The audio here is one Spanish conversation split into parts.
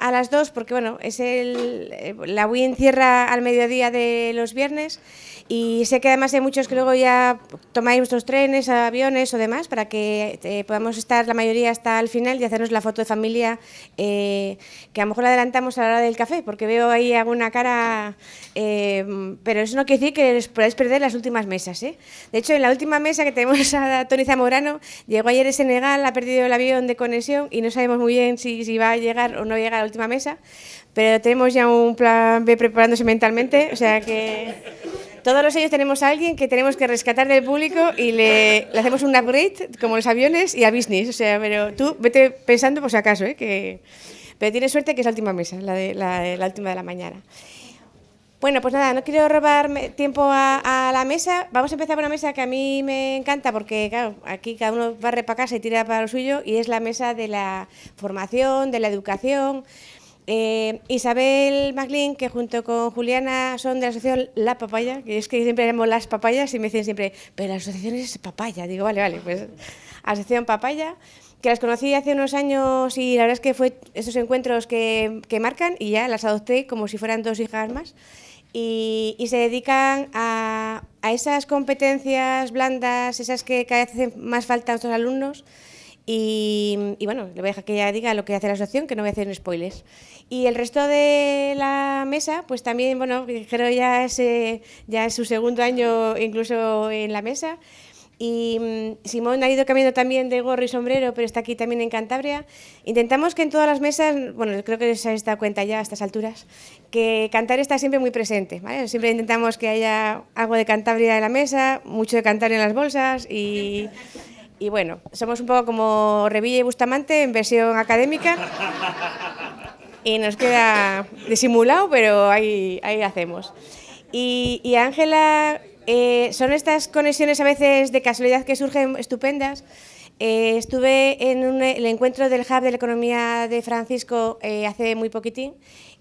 a las 2 porque, bueno, es la WIN cierra al mediodía de los viernes y sé que además hay muchos que luego ya tomáis vuestros trenes, aviones o demás para que podamos estar la mayoría hasta el final y hacernos la foto de familia que a lo mejor la adelantamos a la hora del café porque veo ahí alguna cara, pero eso no quiere decir que os podáis perder las últimas mesas, ¿eh? De hecho, en la última mesa que tenemos a Tony Zamorano, llegó ayer de Senegal, ha perdido el avión de conexión y no sabemos muy bien si va a llegar o no llegar a la última mesa, pero tenemos ya un plan B preparándose mentalmente, o sea que todos los años tenemos a alguien que tenemos que rescatar del público y le hacemos un upgrade, como los aviones, y a business, o sea, pero tú vete pensando por si acaso, pero tienes suerte que es la última mesa, la última de la mañana. Bueno, pues nada, no quiero robar tiempo a la mesa. Vamos a empezar por una mesa que a mí me encanta porque, claro, aquí cada uno barre para casa y tira para lo suyo y es la mesa de la formación, de la educación. Isabel Maclin, que junto con Juliana son de la asociación La Papaya, que es que siempre llamo Las Papayas y me dicen siempre, pero la asociación es Papaya. Digo, vale, pues Asociación Papaya, que las conocí hace unos años y la verdad es que fue esos encuentros que marcan y ya las adopté como si fueran 2 hijas más. Y se dedican a esas competencias blandas, esas que cada vez hacen más falta a nuestros alumnos. Y bueno, le voy a dejar que ella diga lo que hace la asociación, que no voy a hacer spoilers. Y el resto de la mesa, pues también, bueno, creo ya es su segundo año incluso en la mesa. Y Simón ha ido cambiando también de gorro y sombrero, pero está aquí también en Cantabria. Intentamos que en todas las mesas, bueno, creo que os habéis dado cuenta ya a estas alturas, que Cantabria está siempre muy presente, ¿vale? Siempre intentamos que haya algo de Cantabria en la mesa, mucho de Cantabria en las bolsas y bueno, somos un poco como Revilla y Bustamante en versión académica y nos queda disimulado, pero ahí hacemos. Y Ángela, son estas conexiones a veces de casualidad que surgen estupendas. Estuve en el encuentro del Hub de la Economía de Francisco hace muy poquitín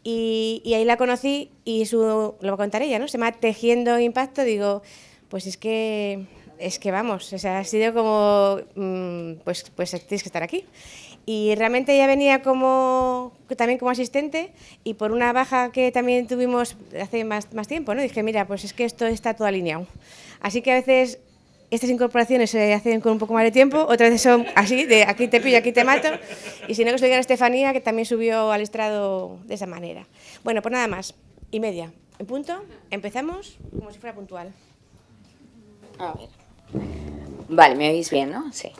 y ahí la conocí y lo contaré ya, ¿no? Se llama Tejiendo Impacto. Digo, pues es que vamos, o sea, ha sido como, pues tienes que estar aquí. Y realmente ella venía también como asistente y por una baja que también tuvimos hace más tiempo, ¿no? Dije, mira, pues es que esto está todo alineado. Así que a veces estas incorporaciones se hacen con un poco más de tiempo, otras veces son así, de aquí te pillo, aquí te mato. Y si no, que os lo diga a Estefanía, que también subió al estrado de esa manera. Bueno, pues nada más, 1:30. En punto, empezamos como si fuera puntual. A ver. Vale, me oís bien, ¿no? Sí.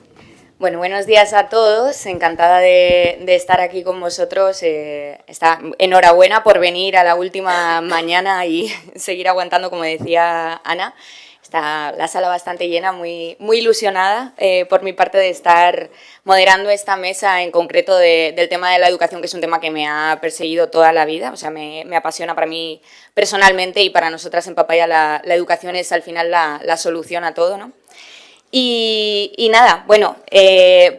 Bueno, buenos días a todos. Encantada de estar aquí con vosotros. Enhorabuena por venir a la última mañana y seguir aguantando, como decía Ana. Está la sala bastante llena, muy ilusionada por mi parte de estar moderando esta mesa, en concreto del tema de la educación, que es un tema que me ha perseguido toda la vida. O sea, me apasiona para mí personalmente y para nosotras en Papaya la educación es al final la solución a todo, ¿no? Y nada, bueno,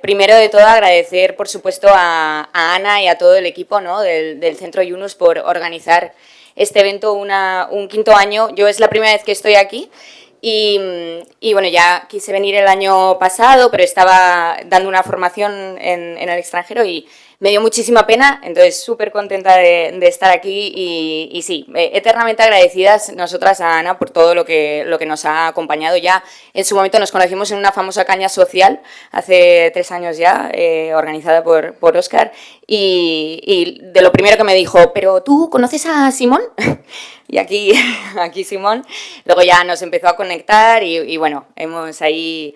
primero de todo agradecer, por supuesto, a Ana y a todo el equipo, ¿no? del Centro Yunus por organizar este evento un 5.º año. Yo es la primera vez que estoy aquí y bueno, ya quise venir el año pasado, pero estaba dando una formación en el extranjero y me dio muchísima pena, entonces súper contenta de estar aquí y sí, eternamente agradecidas nosotras a Ana por todo lo que nos ha acompañado. Ya en su momento nos conocimos en una famosa caña social, hace 3 años ya, organizada por Óscar, y de lo primero que me dijo, ¿pero tú conoces a Simón? Y aquí Simón. Luego ya nos empezó a conectar y bueno, hemos ahí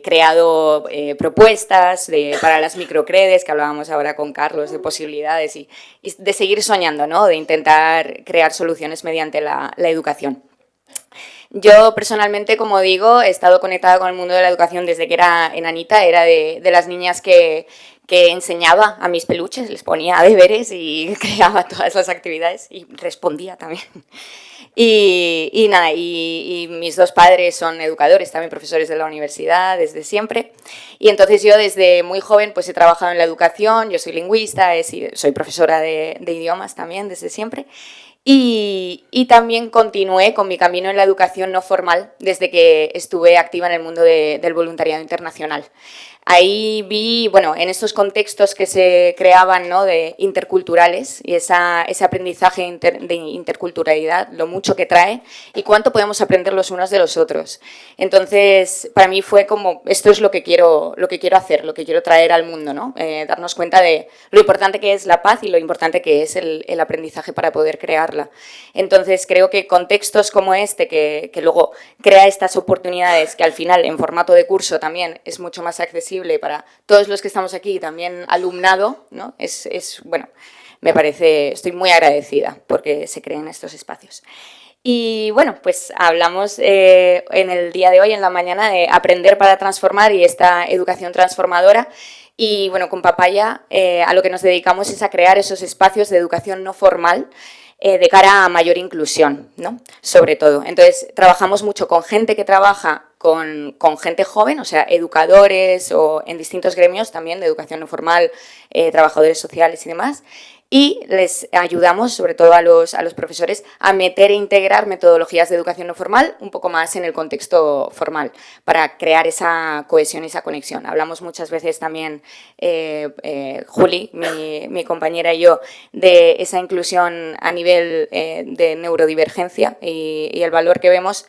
creado propuestas para las microcredes, que hablábamos ahora con Carlos, de posibilidades y de seguir soñando, ¿no? De intentar crear soluciones mediante la educación. Yo personalmente, como digo, he estado conectada con el mundo de la educación desde que era enanita, era de las niñas que enseñaba a mis peluches, les ponía deberes y creaba todas las actividades y respondía también. Y nada, y mis 2 padres son educadores, también profesores de la universidad desde siempre. Y entonces yo desde muy joven pues he trabajado en la educación, yo soy lingüista, soy profesora de idiomas también desde siempre. Y también continué con mi camino en la educación no formal desde que estuve activa en el mundo del voluntariado internacional. ahí vi, bueno, en estos contextos que se creaban, ¿no?, de interculturales y ese aprendizaje de interculturalidad, lo mucho que trae y cuánto podemos aprender los unos de los otros. Entonces, para mí fue como, esto es lo que quiero hacer, lo que quiero traer al mundo, ¿no? Darnos cuenta de lo importante que es la paz y lo importante que es el aprendizaje para poder crearla. Entonces, creo que contextos como este, que luego crea estas oportunidades, que al final en formato de curso también es mucho más accesible para todos los que estamos aquí, también alumnado, ¿no? Bueno, me parece, estoy muy agradecida porque se creen estos espacios. Y bueno, pues hablamos en el día de hoy, en la mañana, de aprender para transformar y esta educación transformadora. Y bueno, con Papaya a lo que nos dedicamos es a crear esos espacios de educación no formal de cara a mayor inclusión, ¿no? Sobre todo. Entonces, trabajamos mucho con gente que trabaja con gente joven, o sea, educadores o en distintos gremios también de educación no formal, trabajadores sociales y demás, y les ayudamos, sobre todo a los profesores, a meter e integrar metodologías de educación no formal un poco más en el contexto formal, para crear esa cohesión y esa conexión. Hablamos muchas veces también, Juli, mi compañera y yo, de esa inclusión a nivel de neurodivergencia y el valor que vemos.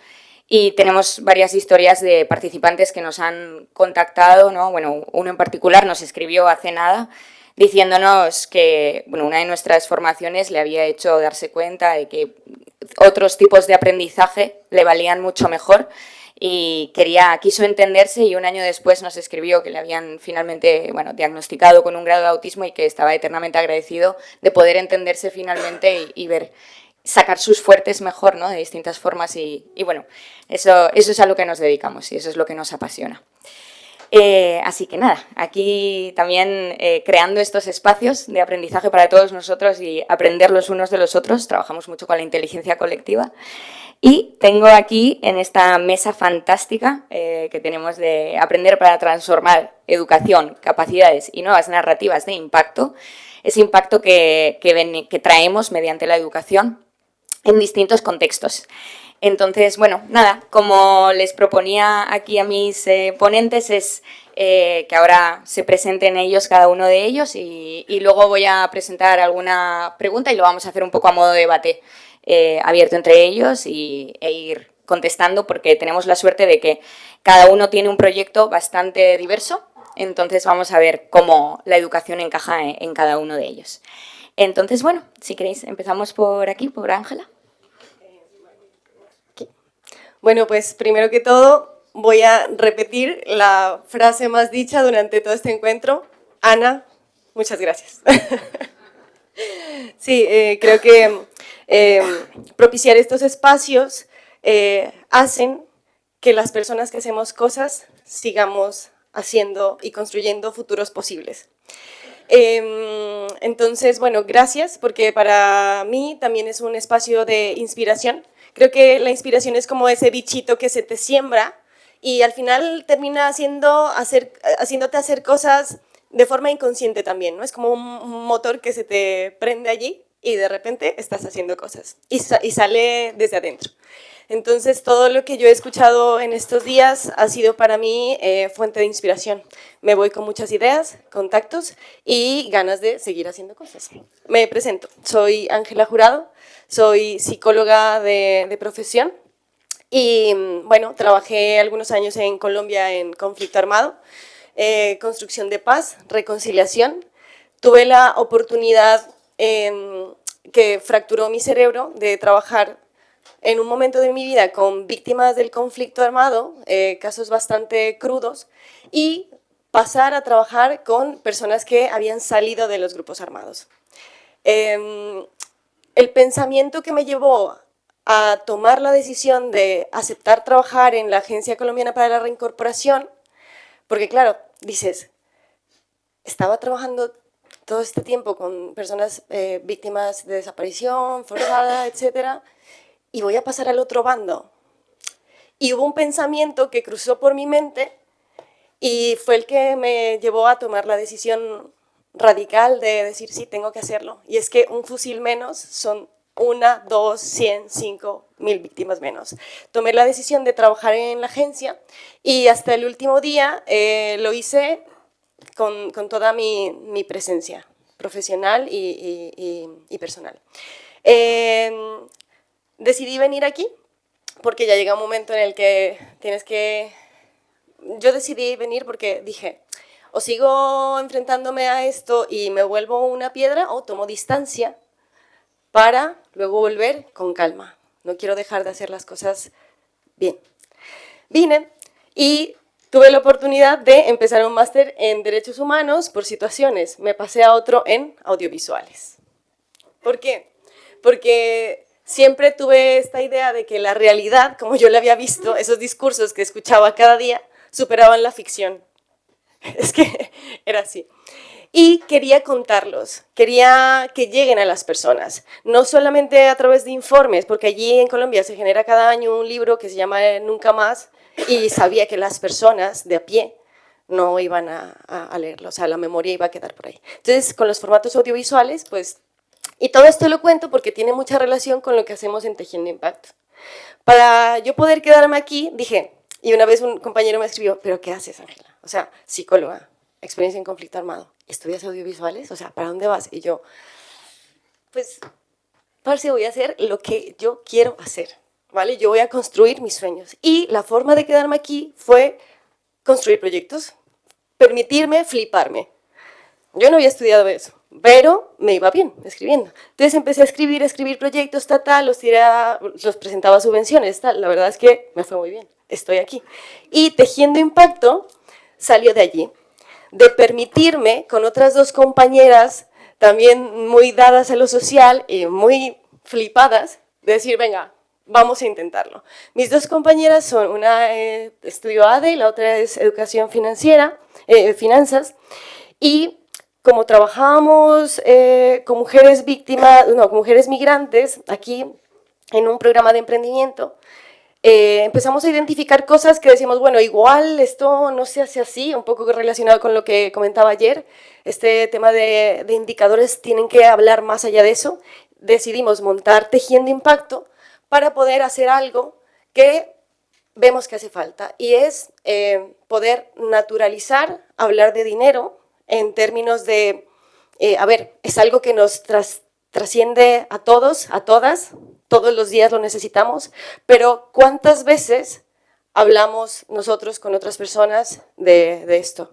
Y tenemos varias historias de participantes que nos han contactado, ¿no? Bueno, uno en particular nos escribió hace nada, diciéndonos que bueno, una de nuestras formaciones le había hecho darse cuenta de que otros tipos de aprendizaje le valían mucho mejor y quiso entenderse y un año después nos escribió que le habían finalmente diagnosticado con un grado de autismo y que estaba eternamente agradecido de poder entenderse finalmente y ver, sacar sus fuertes mejor, ¿no?, de distintas formas y bueno, eso es a lo que nos dedicamos y eso es lo que nos apasiona. Así que nada, aquí también creando estos espacios de aprendizaje para todos nosotros y aprender los unos de los otros, trabajamos mucho con la inteligencia colectiva y tengo aquí en esta mesa fantástica que tenemos de aprender para transformar educación, capacidades y nuevas narrativas de impacto, ese impacto que traemos mediante la educación en distintos contextos. Entonces, bueno, nada, como les proponía aquí a mis ponentes es que ahora se presenten ellos, cada uno de ellos, y luego voy a presentar alguna pregunta y lo vamos a hacer un poco a modo de debate abierto entre ellos e ir contestando porque tenemos la suerte de que cada uno tiene un proyecto bastante diverso, entonces vamos a ver cómo la educación encaja en cada uno de ellos. Entonces, bueno, si queréis empezamos por aquí, por Ángela. Bueno, pues primero que todo voy a repetir la frase más dicha durante todo este encuentro. Ana, muchas gracias. Sí, creo que propiciar estos espacios hacen que las personas que hacemos cosas sigamos haciendo y construyendo futuros posibles. Entonces, bueno, gracias, porque para mí también es un espacio de inspiración. Creo que la inspiración es como ese bichito que se te siembra y al final termina haciéndote hacer cosas de forma inconsciente también, ¿no? Es como un motor que se te prende allí y de repente estás haciendo cosas y sale desde adentro. Entonces, todo lo que yo he escuchado en estos días ha sido para mí fuente de inspiración. Me voy con muchas ideas, contactos y ganas de seguir haciendo cosas. Me presento, soy Ángela Jurado, soy psicóloga de profesión y, bueno, trabajé algunos años en Colombia en conflicto armado, construcción de paz, reconciliación. Tuve la oportunidad que fracturó mi cerebro de trabajar en un momento de mi vida con víctimas del conflicto armado, casos bastante crudos, y pasar a trabajar con personas que habían salido de los grupos armados. El pensamiento que me llevó a tomar la decisión de aceptar trabajar en la Agencia Colombiana para la Reincorporación, porque claro, dices, estaba trabajando todo este tiempo con personas víctimas de desaparición forzada, etcétera, y voy a pasar al otro bando. Y hubo un pensamiento que cruzó por mi mente y fue el que me llevó a tomar la decisión radical de decir, sí, tengo que hacerlo. Y es que un fusil menos son 1, 2, 100, 5, 1000 víctimas menos. Tomé la decisión de trabajar en la agencia y hasta el último día lo hice con toda mi presencia profesional y personal. Decidí venir aquí porque ya llega un momento en el que tienes que... Yo decidí venir porque dije, o sigo enfrentándome a esto y me vuelvo una piedra o tomo distancia para luego volver con calma. No quiero dejar de hacer las cosas bien. Vine y tuve la oportunidad de empezar un máster en Derechos Humanos por situaciones. Me pasé a otro en audiovisuales. ¿Por qué? Porque siempre tuve esta idea de que la realidad, como yo la había visto, esos discursos que escuchaba cada día, superaban la ficción. Es que era así. Y quería contarlos, quería que lleguen a las personas, no solamente a través de informes, porque allí en Colombia se genera cada año un libro que se llama Nunca Más, y sabía que las personas de a pie no iban a leerlo, o sea, la memoria iba a quedar por ahí. Entonces, con los formatos audiovisuales, pues, y todo esto lo cuento porque tiene mucha relación con lo que hacemos en Tejiendo Impacto. Para yo poder quedarme aquí, dije, y una vez un compañero me escribió, ¿pero qué haces, Ángela? O sea, psicóloga, experiencia en conflicto armado, ¿estudias audiovisuales? O sea, ¿para dónde vas? Y yo, pues, parce, voy a hacer lo que yo quiero hacer, ¿vale? Yo voy a construir mis sueños. Y la forma de quedarme aquí fue construir proyectos, permitirme fliparme. Yo no había estudiado eso, pero me iba bien escribiendo. Entonces empecé a escribir proyectos, los presentaba a subvenciones, tal. La verdad es que me fue muy bien, estoy aquí. Y Tejiendo Impacto salió de allí, de permitirme con otras dos compañeras, también muy dadas a lo social y muy flipadas, de decir, venga, vamos a intentarlo. Mis dos compañeras son, una estudió ADE y la otra es Educación Financiera, Finanzas, y como trabajábamos con mujeres víctimas, no, con mujeres migrantes, aquí en un programa de emprendimiento, empezamos a identificar cosas que decíamos, bueno, igual esto no se hace así, un poco relacionado con lo que comentaba ayer, este tema de indicadores tienen que hablar más allá de eso. Decidimos montar Tejiendo Impacto para poder hacer algo que vemos que hace falta, y es poder naturalizar, hablar de dinero en términos de, a ver, es algo que nos trasciende a todos, a todas, todos los días lo necesitamos, pero ¿cuántas veces hablamos nosotros con otras personas de esto?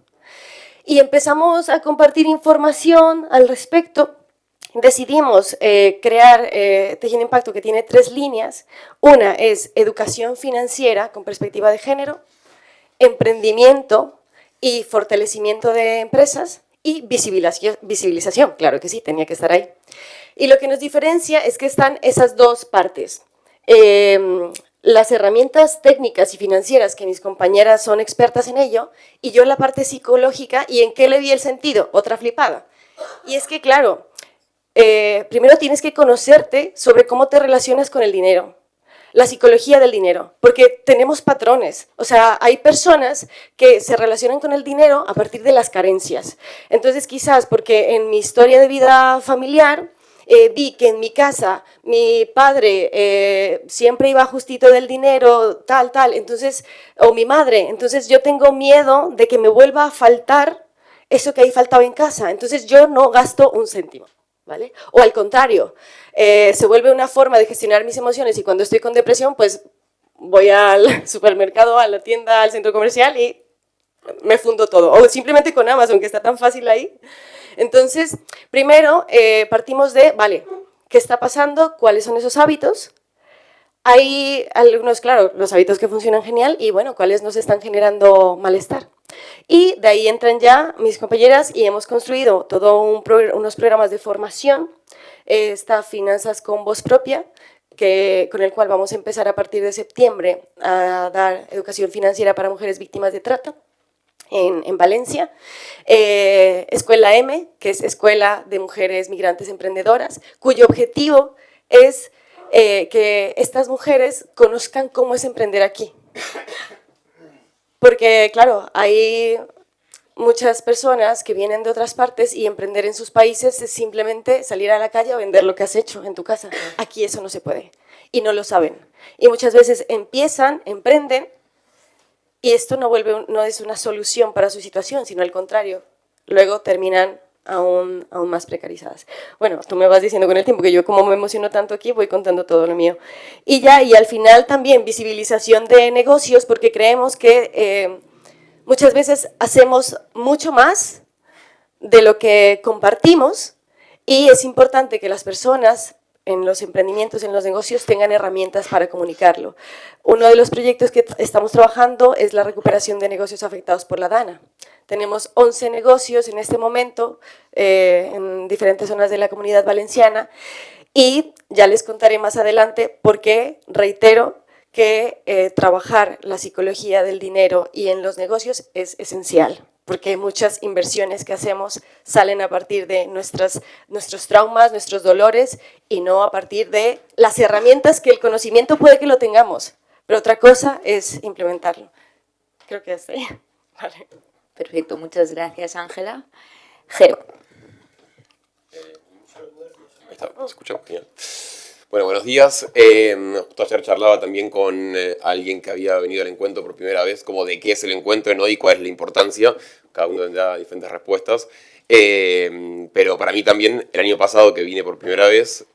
Y empezamos a compartir información al respecto. Decidimos crear Tejiendo Impacto, que tiene 3 líneas. Una es educación financiera con perspectiva de género, emprendimiento y fortalecimiento de empresas, y visibilización, claro que sí, tenía que estar ahí. Y lo que nos diferencia es que están esas dos partes. Las herramientas técnicas y financieras, que mis compañeras son expertas en ello, y yo la parte psicológica. ¿Y en qué le vi el sentido? Otra flipada. Y es que, claro, primero tienes que conocerte sobre cómo te relacionas con el dinero, la psicología del dinero, porque tenemos patrones. O sea, hay personas que se relacionan con el dinero a partir de las carencias. Entonces, quizás porque en mi historia de vida familiar vi que en mi casa mi padre siempre iba justito del dinero, tal, entonces, o mi madre, entonces yo tengo miedo de que me vuelva a faltar eso que ahí faltaba en casa, entonces yo no gasto un céntimo. ¿Vale? O al contrario, se vuelve una forma de gestionar mis emociones, y cuando estoy con depresión, pues voy al supermercado, a la tienda, al centro comercial y me fundo todo. O simplemente con Amazon, que está tan fácil ahí. Entonces, primero partimos de, vale, ¿qué está pasando? ¿Cuáles son esos hábitos? Hay algunos, claro, los hábitos que funcionan genial, y bueno, ¿cuáles nos están generando malestar? Y de ahí entran ya mis compañeras y hemos construido todos unos programas de formación. Está Finanzas con Voz Propia, con el cual vamos a empezar a partir de septiembre a dar educación financiera para mujeres víctimas de trata en Valencia. Escuela M, que es Escuela de Mujeres Migrantes Emprendedoras, cuyo objetivo es que estas mujeres conozcan cómo es emprender aquí. Porque, claro, hay muchas personas que vienen de otras partes y emprender en sus países es simplemente salir a la calle a vender lo que has hecho en tu casa. Aquí eso no se puede y no lo saben. Y muchas veces empiezan, emprenden y esto no es una solución para su situación, sino al contrario. Luego terminan aún más precarizadas. Bueno, tú me vas diciendo con el tiempo que yo como me emociono tanto aquí voy contando todo lo mío. Y al final también visibilización de negocios porque creemos que muchas veces hacemos mucho más de lo que compartimos y es importante que las personas en los emprendimientos, en los negocios, tengan herramientas para comunicarlo. Uno de los proyectos que estamos trabajando es la recuperación de negocios afectados por la DANA. Tenemos 11 negocios en este momento en diferentes zonas de la Comunidad Valenciana y ya les contaré más adelante por qué, reitero, que trabajar la psicología del dinero y en los negocios es esencial, porque muchas inversiones que hacemos salen a partir de nuestros traumas, nuestros dolores, y no a partir de las herramientas que el conocimiento puede que lo tengamos, pero otra cosa es implementarlo. Creo que es ahí. Vale. Perfecto, muchas gracias, Ángela. Jero. Ahí está, se escucha genial. Bueno, buenos días. Justo ayer charlaba también con alguien que había venido al encuentro por primera vez, como de qué es el encuentro, ¿no? Y cuál es la importancia. Cada uno tendrá diferentes respuestas. Pero para mí también, el año pasado que vine por primera vez,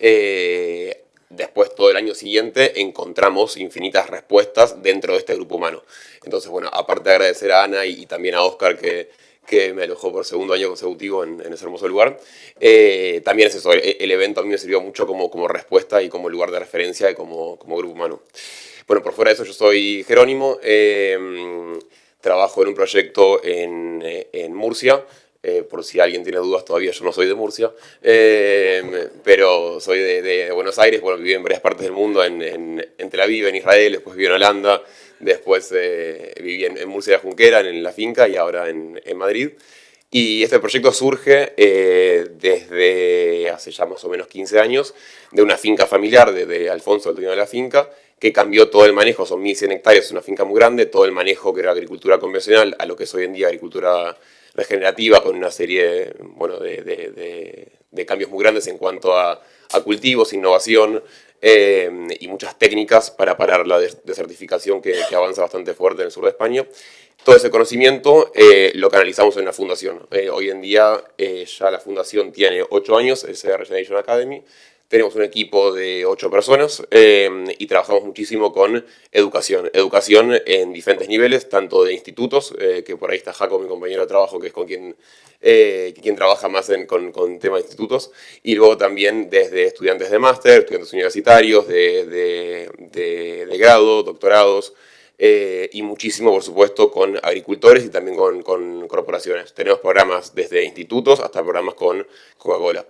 después todo el año siguiente encontramos infinitas respuestas dentro de este grupo humano. Entonces, bueno, aparte de agradecer a Ana y también a Óscar que me alojó por segundo año consecutivo en ese hermoso lugar. También es eso, el evento a mí me sirvió mucho como respuesta y como lugar de referencia y como grupo humano. Bueno, por fuera de eso yo soy Jerónimo, trabajo en un proyecto en Murcia. Por si alguien tiene dudas, todavía yo no soy de Murcia, pero soy de Buenos Aires. Bueno, viví en varias partes del mundo, en Tel Aviv, en Israel, después viví en Holanda, después viví en Murcia de Junquera, en la finca, y ahora en Madrid. Y este proyecto surge desde hace ya más o menos 15 años, de una finca familiar de Alfonso, el dueño de la finca, que cambió todo el manejo, son 1.100 hectáreas, es una finca muy grande, todo el manejo que era agricultura convencional a lo que es hoy en día agricultura regenerativa, con una serie bueno, de cambios muy grandes en cuanto a cultivos, innovación y muchas técnicas para parar la desertificación que avanza bastante fuerte en el sur de España. Todo ese conocimiento lo canalizamos en una fundación. Hoy en día ya la fundación tiene 8 años, es Regeneration Academy. Tenemos un equipo de 8 personas y trabajamos muchísimo con educación. Educación en diferentes niveles, tanto de institutos, que por ahí está Jaco, mi compañero de trabajo, que es con quien trabaja más con temas de institutos, y luego también desde estudiantes de máster, estudiantes universitarios, de grado, doctorados, y muchísimo, por supuesto, con agricultores y también con corporaciones. Tenemos programas desde institutos hasta programas con Coca-Cola.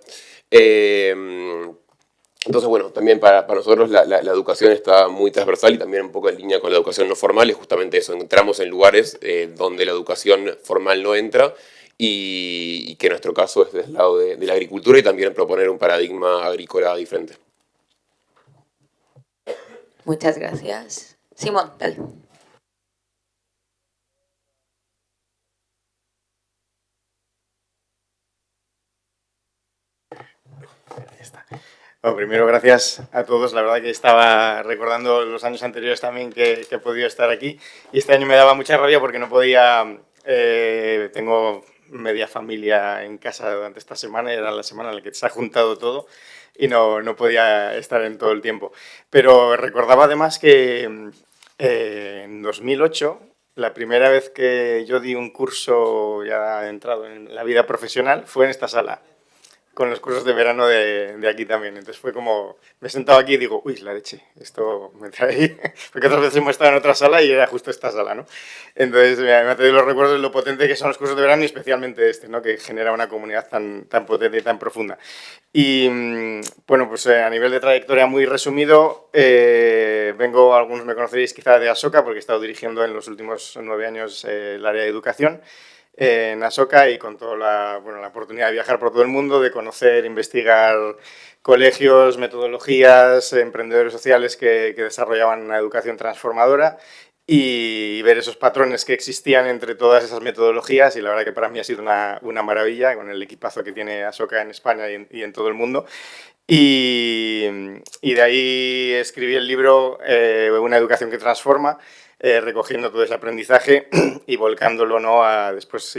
Entonces, bueno, también para nosotros la educación está muy transversal y también un poco en línea con la educación no formal, es justamente eso, entramos en lugares donde la educación formal no entra y que en nuestro caso es desde el lado de la agricultura y también proponer un paradigma agrícola diferente. Muchas gracias. Simón, dale. Ahí está. Bueno, primero, gracias a todos. La verdad que estaba recordando los años anteriores también que he podido estar aquí y este año me daba mucha rabia porque no podía... tengo media familia en casa durante esta semana, era la semana en la que se ha juntado todo y no podía estar en todo el tiempo. Pero recordaba además que en 2008, la primera vez que yo di un curso ya entrado en la vida profesional fue en esta sala, con los cursos de verano de aquí también. Entonces fue como, me he sentado aquí y digo, uy, la leche, esto me trae ahí, porque otras veces hemos estado en otra sala y era justo esta sala, ¿no? Entonces me ha traído los recuerdos de lo potente que son los cursos de verano y especialmente este, ¿no? Que genera una comunidad tan potente y tan profunda. Y bueno, pues a nivel de trayectoria muy resumido, algunos me conoceréis quizá de Asoka, porque he estado dirigiendo en los últimos 9 años el área de educación en Asoka y con toda la oportunidad de viajar por todo el mundo, de conocer, investigar colegios, metodologías, emprendedores sociales que desarrollaban una educación transformadora y ver esos patrones que existían entre todas esas metodologías, y la verdad que para mí ha sido una maravilla con el equipazo que tiene Asoka en España y en todo el mundo. Y de ahí escribí el libro Una educación que transforma, recogiendo todo ese aprendizaje y volcándolo, ¿no? Después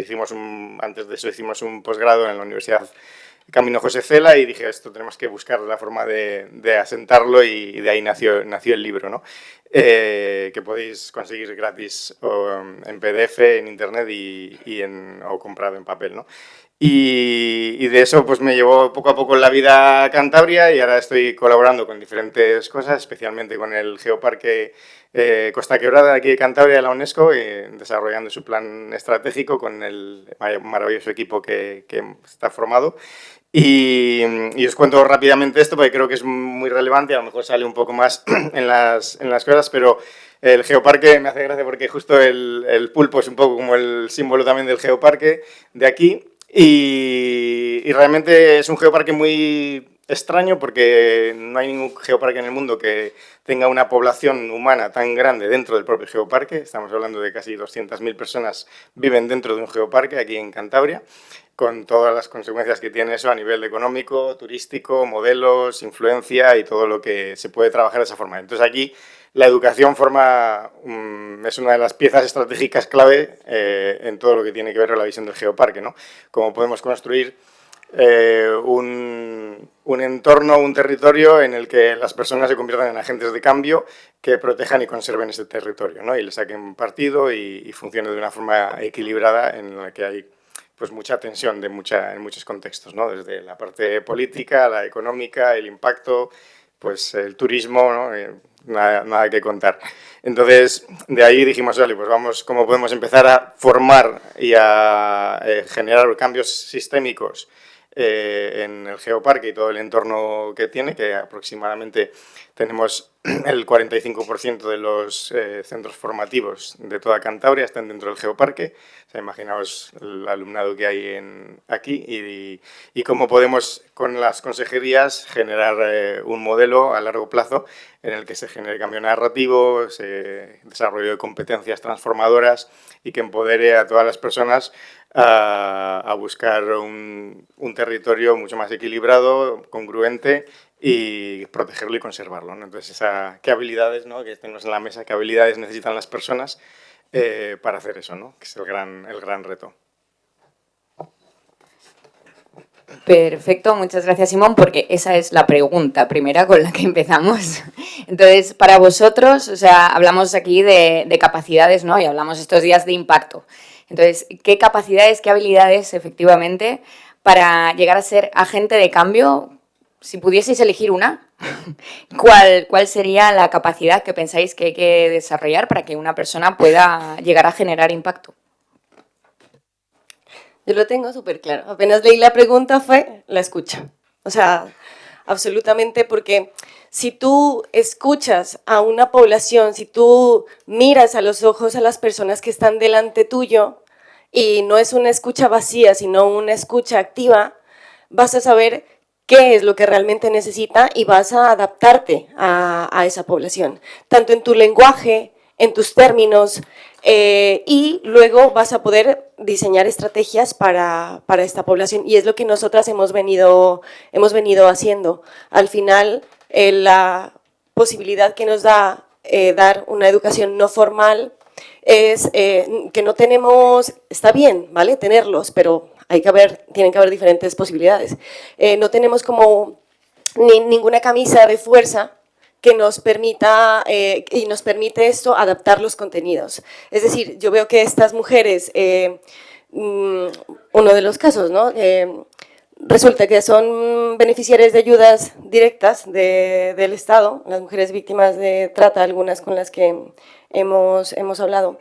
antes de eso hicimos un posgrado en la Universidad Camino José Cela y dije, esto tenemos que buscar la forma de asentarlo, y de ahí nació el libro, ¿no? Que podéis conseguir gratis en PDF, en internet o comprado en papel, ¿no? Y de eso pues me llevó poco a poco en la vida a Cantabria, y ahora estoy colaborando con diferentes cosas, especialmente con el Geoparque Costa Quebrada de aquí de Cantabria, de la UNESCO, desarrollando su plan estratégico con el maravilloso equipo que está formado. Y os cuento rápidamente esto porque creo que es muy relevante, a lo mejor sale un poco más en las cosas, pero el geoparque me hace gracia porque justo el pulpo es un poco como el símbolo también del geoparque de aquí, y realmente es un geoparque muy extraño porque no hay ningún geoparque en el mundo que tenga una población humana tan grande dentro del propio geoparque. Estamos hablando de casi 200.000 personas viven dentro de un geoparque aquí en Cantabria, con todas las consecuencias que tiene eso a nivel económico, turístico, modelos, influencia y todo lo que se puede trabajar de esa forma. Entonces aquí la educación es una de las piezas estratégicas clave en todo lo que tiene que ver con la visión del geoparque, ¿no? Cómo podemos construir un entorno, un territorio en el que las personas se conviertan en agentes de cambio que protejan y conserven ese territorio, ¿no? Y le saquen partido y funcione de una forma equilibrada en la que hay pues mucha tensión en muchos contextos, ¿no? Desde la parte política, la económica, el impacto, pues el turismo, ¿no? Nada que contar. Entonces, de ahí dijimos, vale, pues vamos, ¿cómo podemos empezar a formar y a generar cambios sistémicos en el geoparque y todo el entorno que tiene, que aproximadamente tenemos el 45% de los centros formativos de toda Cantabria están dentro del geoparque. O sea, imaginaos el alumnado que hay aquí y cómo podemos con las consejerías generar un modelo a largo plazo en el que se genere cambio narrativo, desarrollo de competencias transformadoras y que empodere a todas las personas a buscar un territorio mucho más equilibrado, congruente, y protegerlo y conservarlo, ¿no? Entonces, ¿qué habilidades, ¿no? Que tenemos en la mesa, qué habilidades necesitan las personas para hacer eso, ¿no? Que es el gran reto. Perfecto, muchas gracias, Simón, porque esa es la pregunta primera con la que empezamos. Entonces, para vosotros, o sea, hablamos aquí de capacidades, ¿no? Y hablamos estos días de impacto. Entonces, ¿qué capacidades, qué habilidades, efectivamente, para llegar a ser agente de cambio? Si pudieseis elegir una, ¿cuál sería la capacidad que pensáis que hay que desarrollar para que una persona pueda llegar a generar impacto? Yo lo tengo súper claro. Apenas leí la pregunta fue la escucha. O sea, absolutamente, porque si tú escuchas a una población, si tú miras a los ojos a las personas que están delante tuyo y no es una escucha vacía, sino una escucha activa, vas a saber qué es lo que realmente necesita y vas a adaptarte a esa población, tanto en tu lenguaje, en tus términos, y luego vas a poder diseñar estrategias para esta población, y es lo que nosotras hemos venido haciendo. Al final, la posibilidad que nos da dar una educación no formal es que no tenemos, está bien, ¿vale? Tenerlos, pero tienen que haber diferentes posibilidades. No tenemos como ninguna camisa de fuerza que nos permita, y nos permite esto, adaptar los contenidos. Es decir, yo veo que estas mujeres, uno de los casos, ¿no? Resulta que son beneficiarias de ayudas directas del Estado, las mujeres víctimas de trata, algunas con las que hemos hablado.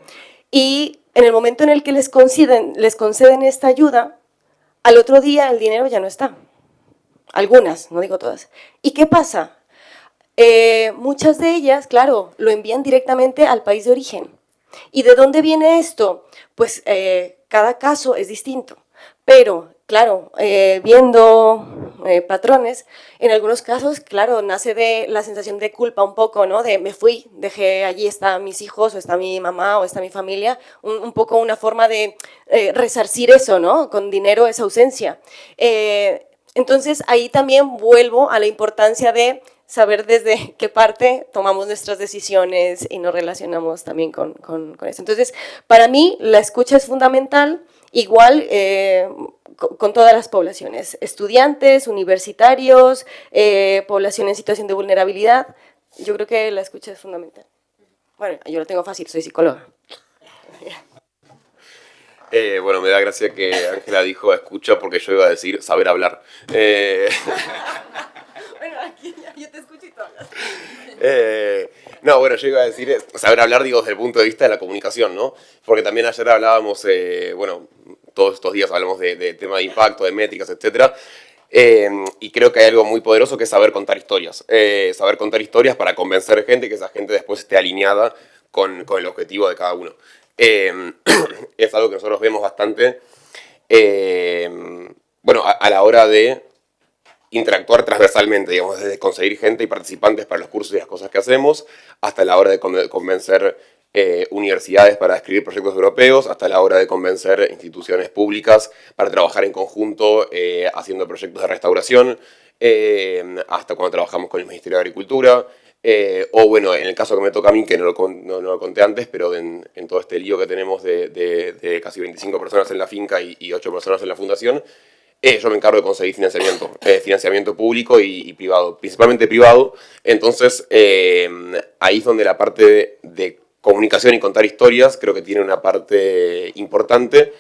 Y en el momento en el que les conceden esta ayuda, al otro día el dinero ya no está. Algunas, no digo todas. ¿Y qué pasa? Muchas de ellas, claro, lo envían directamente al país de origen. ¿Y de dónde viene esto? Pues cada caso es distinto, pero claro, viendo patrones, en algunos casos, claro, nace de la sensación de culpa un poco, ¿no? De me fui, dejé allí, están mis hijos, o está mi mamá, o está mi familia, un poco una forma de resarcir eso, ¿no? Con dinero esa ausencia. Entonces, ahí también vuelvo a la importancia de saber desde qué parte tomamos nuestras decisiones y nos relacionamos también con eso. Entonces, para mí, la escucha es fundamental, igual con todas las poblaciones, estudiantes, universitarios, población en situación de vulnerabilidad. Yo creo que la escucha es fundamental. Bueno, yo lo tengo fácil, soy psicóloga. Bueno, me da gracia que Ángela dijo escucha porque yo iba a decir saber hablar. Bueno, aquí yo te escucho y tú hablas. No, bueno, yo iba a decir saber hablar, digo, desde el punto de vista de la comunicación, ¿no? Porque también ayer hablábamos, bueno, todos estos días hablamos de tema de impacto, de métricas, etcétera. Y creo que hay algo muy poderoso que es saber contar historias. Saber contar historias para convencer gente y que esa gente después esté alineada con el objetivo de cada uno. Es algo que nosotros vemos bastante, bueno, a la hora de interactuar transversalmente, digamos, desde conseguir gente y participantes para los cursos y las cosas que hacemos, hasta la hora de convencer universidades para escribir proyectos europeos, hasta la hora de convencer instituciones públicas para trabajar en conjunto haciendo proyectos de restauración, hasta cuando trabajamos con el Ministerio de Agricultura, o bueno, en el caso que me toca a mí, que no lo conté antes, pero en todo este lío que tenemos de casi 25 personas en la finca y 8 personas en la fundación, yo me encargo de conseguir financiamiento público y privado, principalmente privado. Entonces, ahí es donde la parte de comunicación y contar historias creo que tiene una parte importante,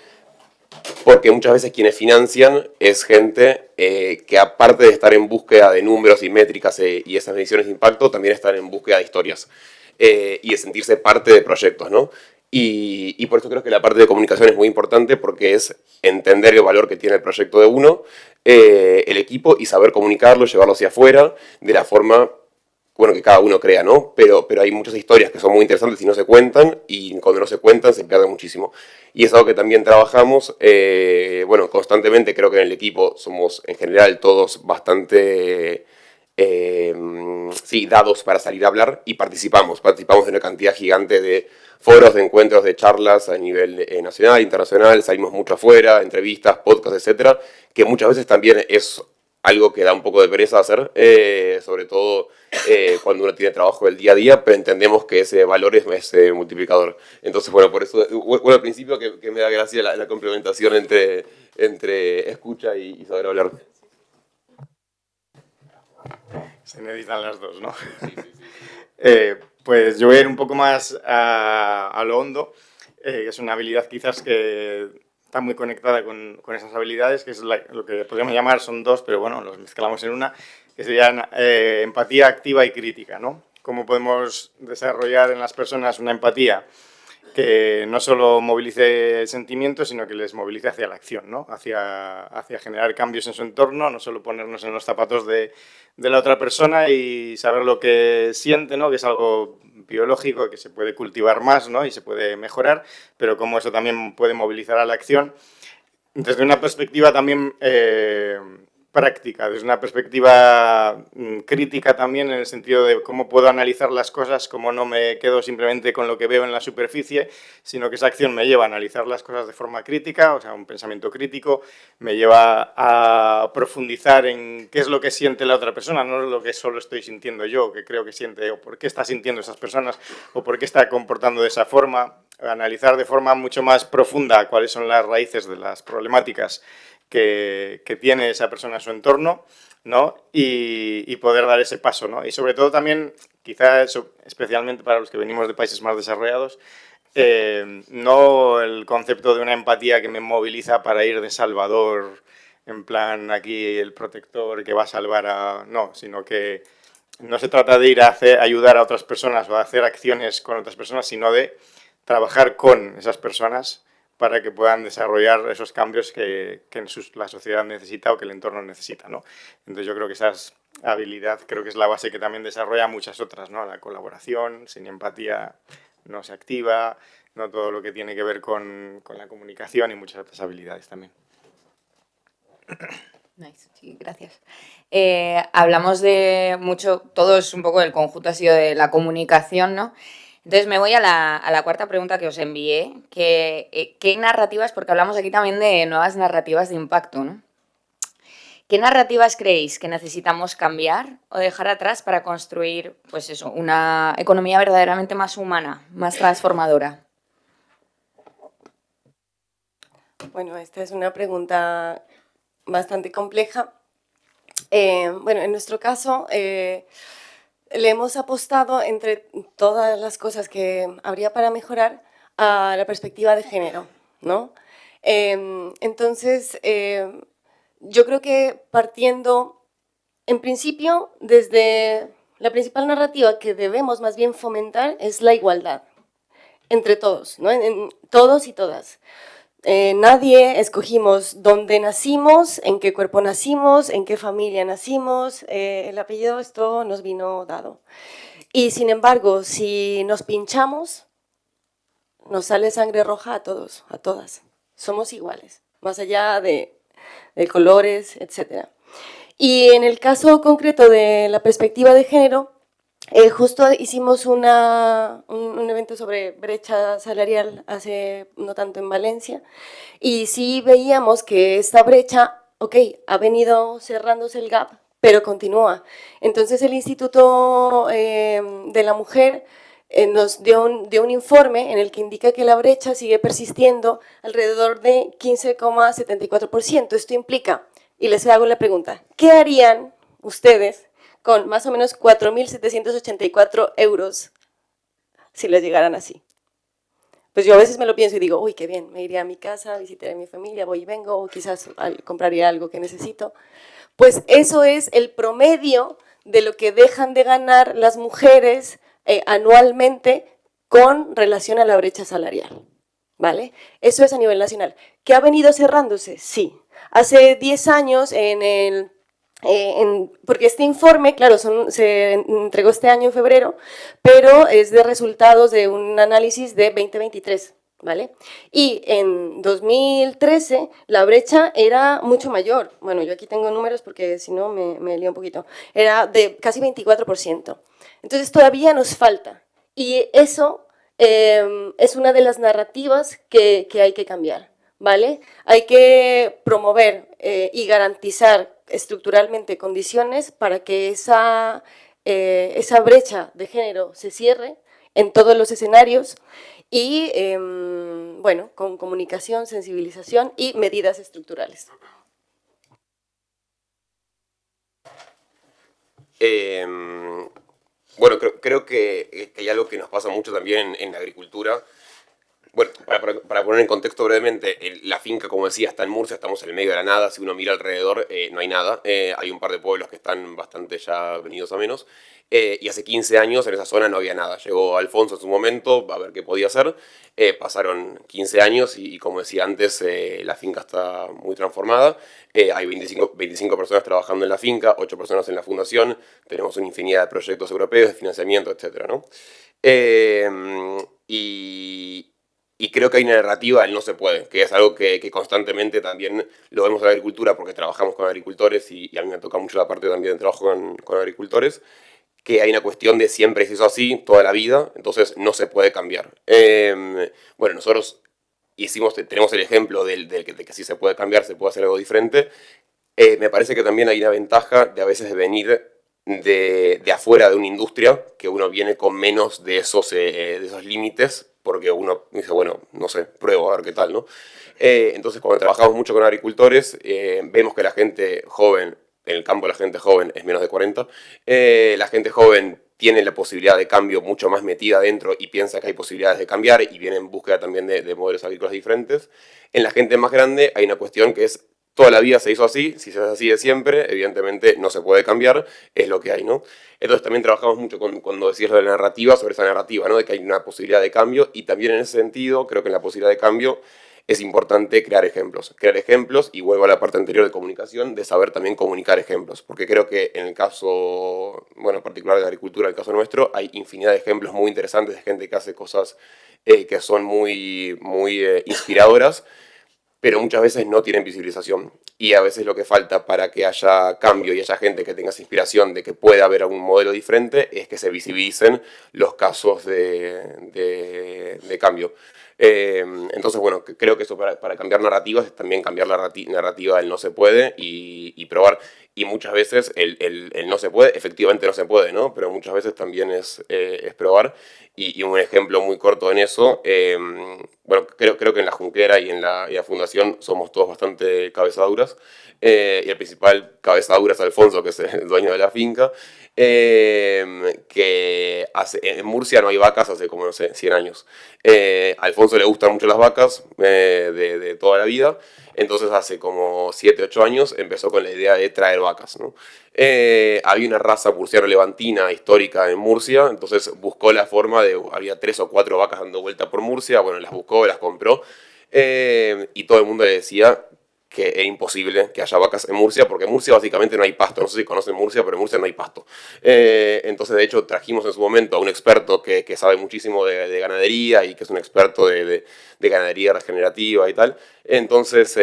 porque muchas veces quienes financian es gente que aparte de estar en búsqueda de números y métricas y esas mediciones de impacto, también están en búsqueda de historias y de sentirse parte de proyectos, ¿no? Y por eso creo que la parte de comunicación es muy importante porque es entender el valor que tiene el proyecto de uno, el equipo, y saber comunicarlo, llevarlo hacia afuera de la forma, bueno, que cada uno crea, ¿no? Pero hay muchas historias que son muy interesantes y no se cuentan, y cuando no se cuentan se pierde muchísimo. Y es algo que también trabajamos, bueno, constantemente. Creo que en el equipo somos en general todos bastante sí, dados para salir a hablar, y participamos de una cantidad gigante de foros, de encuentros, de charlas a nivel nacional, internacional, salimos mucho afuera, entrevistas, podcasts, etcétera, que muchas veces también es algo que da un poco de pereza hacer, sobre todo cuando uno tiene trabajo del día a día, pero entendemos que ese valor es multiplicador. Entonces, bueno, por eso, bueno, al principio que me da gracia la complementación entre escucha y saber hablar. Se necesitan las dos, ¿no? Sí. Pues yo voy a ir un poco más a lo hondo, que es una habilidad quizás que está muy conectada con esas habilidades, que es lo que podríamos llamar, son dos, pero bueno, los mezclamos en una, que serían empatía activa y crítica, ¿no? ¿Cómo podemos desarrollar en las personas una empatía que no solo movilice sentimientos, sino que les movilice hacia la acción, ¿no? Hacia generar cambios en su entorno, no solo ponernos en los zapatos de la otra persona y saber lo que siente, ¿no? Que es algo biológico, que se puede cultivar más, ¿no? Y se puede mejorar, pero cómo eso también puede movilizar a la acción desde una perspectiva también práctica, desde una perspectiva crítica también, en el sentido de cómo puedo analizar las cosas, cómo no me quedo simplemente con lo que veo en la superficie, sino que esa acción me lleva a analizar las cosas de forma crítica, o sea, un pensamiento crítico, me lleva a profundizar en qué es lo que siente la otra persona, no lo que solo estoy sintiendo yo, que creo que siente, o por qué está sintiendo esas personas, o por qué está comportando de esa forma, analizar de forma mucho más profunda cuáles son las raíces de las problemáticas que tiene esa persona en su entorno, ¿no? Y poder dar ese paso, ¿no? Y sobre todo también, quizás especialmente para los que venimos de países más desarrollados, no el concepto de una empatía que me moviliza para ir de salvador, en plan aquí el protector que va a salvar a... No, sino que no se trata de ir a ayudar a otras personas o a hacer acciones con otras personas, sino de trabajar con esas personas para que puedan desarrollar esos cambios que la sociedad necesita o que el entorno necesita, ¿no? Entonces yo creo que esa habilidad creo que es la base que también desarrolla muchas otras, ¿no? La colaboración, sin empatía no se activa, no todo lo que tiene que ver con la comunicación y muchas otras habilidades también. Nice, sí, gracias. Hablamos de mucho, todo es un poco del conjunto ha sido de la comunicación, ¿no? Entonces me voy a la cuarta pregunta que os envié, que ¿qué narrativas, porque hablamos aquí también de nuevas narrativas de impacto, ¿no? ¿Qué narrativas creéis que necesitamos cambiar o dejar atrás para construir, pues eso, una economía verdaderamente más humana, más transformadora? Bueno, esta es una pregunta bastante compleja. Bueno, en nuestro caso, le hemos apostado, entre todas las cosas que habría para mejorar, a la perspectiva de género, ¿no? Entonces, yo creo que partiendo, en principio, desde la principal narrativa que debemos más bien fomentar es la igualdad entre todos, ¿no? En todos y todas. Nadie escogimos dónde nacimos, en qué cuerpo nacimos, en qué familia nacimos, el apellido, esto nos vino dado. Y sin embargo, si nos pinchamos, nos sale sangre roja a todos, a todas. Somos iguales, más allá de colores, etc. Y en el caso concreto de la perspectiva de género, justo hicimos un evento sobre brecha salarial hace no tanto en Valencia y sí veíamos que esta brecha, ok, ha venido cerrándose el gap, pero continúa. Entonces el Instituto de la Mujer nos dio un informe en el que indica que la brecha sigue persistiendo alrededor de 15,74%. Esto implica, y les hago la pregunta, ¿qué harían ustedes con más o menos 4.784 euros si les llegaran así? Pues yo a veces me lo pienso y digo, uy, qué bien, me iría a mi casa, visitaré a mi familia, voy y vengo, o quizás compraría algo que necesito. Pues eso es el promedio de lo que dejan de ganar las mujeres anualmente con relación a la brecha salarial, ¿vale? Eso es a nivel nacional. ¿Qué ha venido cerrándose? Sí. Hace 10 años porque este informe, claro, se entregó este año en febrero, pero es de resultados de un análisis de 2023, ¿vale? Y en 2013 la brecha era mucho mayor. Bueno, yo aquí tengo números porque si no me lío un poquito. Era de casi 24%. Entonces todavía nos falta. Y eso es una de las narrativas que hay que cambiar, ¿vale? Hay que promover y garantizar estructuralmente condiciones para que esa brecha de género se cierre en todos los escenarios y, bueno, con comunicación, sensibilización y medidas estructurales. Bueno, creo que hay algo que nos pasa mucho también en la agricultura. Bueno, para poner en contexto brevemente, la finca, como decía, está en Murcia, estamos en el medio de la nada, si uno mira alrededor no hay nada, hay un par de pueblos que están bastante ya venidos a menos, y hace 15 años en esa zona no había nada. Llegó Alfonso en su momento a ver qué podía hacer, pasaron 15 años y como decía antes, la finca está muy transformada, hay 25 personas trabajando en la finca, 8 personas en la fundación, tenemos una infinidad de proyectos europeos de financiamiento, etc., ¿no? Y creo que hay una narrativa del no se puede, que es algo que constantemente también lo vemos en la agricultura porque trabajamos con agricultores y a mí me toca mucho la parte también de trabajo con agricultores, que hay una cuestión de siempre se hizo así toda la vida, entonces no se puede cambiar. Bueno, nosotros tenemos el ejemplo de que sí se puede cambiar, se puede hacer algo diferente. Me parece que también hay una ventaja de a veces de venir de afuera de una industria, que uno viene con menos de esos límites, porque uno dice, bueno, no sé, pruebo a ver qué tal, ¿no? Entonces, cuando trabajamos mucho con agricultores, vemos que la gente joven, en el campo la gente joven es menos de 40, la gente joven tiene la posibilidad de cambio mucho más metida adentro y piensa que hay posibilidades de cambiar y viene en búsqueda también de modelos agrícolas diferentes. En la gente más grande hay una cuestión que es toda la vida se hizo así, si se hace así de siempre, evidentemente no se puede cambiar, es lo que hay, ¿no? Entonces también trabajamos mucho cuando decías lo de la narrativa, sobre esa narrativa, ¿no? De que hay una posibilidad de cambio y también en ese sentido creo que en la posibilidad de cambio es importante crear ejemplos y vuelvo a la parte anterior de comunicación, de saber también comunicar ejemplos, porque creo que en el caso, bueno, particular de la agricultura, el caso nuestro, hay infinidad de ejemplos muy interesantes de gente que hace cosas que son muy inspiradoras, pero muchas veces no tienen visibilización. y a veces lo que falta para que haya cambio y haya gente que tenga esa inspiración de que pueda haber algún modelo diferente es que se visibilicen los casos de cambio. Entonces, bueno, creo que eso para cambiar narrativas es también cambiar la narrativa del no se puede y probar. Y muchas veces el no se puede, efectivamente no se puede, ¿no? Pero muchas veces también es probar. Y un ejemplo muy corto en eso, bueno, creo que en la Junquera y en la fundación somos todos bastante cabezaduras. Y el principal cabezadura es Alfonso, que es el dueño de la finca. Que en Murcia no hay vacas hace como, no sé, 100 años. A Alfonso le gustan mucho las vacas de toda la vida. Entonces hace como 7, 8 años empezó con la idea de traer vacas, ¿no? Había una raza murciano-levantina histórica en Murcia, entonces buscó la forma de, había 3 o 4 vacas dando vuelta por Murcia, bueno, las buscó, las compró, y todo el mundo le decía que es imposible que haya vacas en Murcia, porque en Murcia básicamente no hay pasto. No sé si conocen Murcia, pero en Murcia no hay pasto. Entonces, de hecho, trajimos en su momento a un experto que sabe muchísimo de ganadería y que es un experto de ganadería regenerativa y tal. Entonces,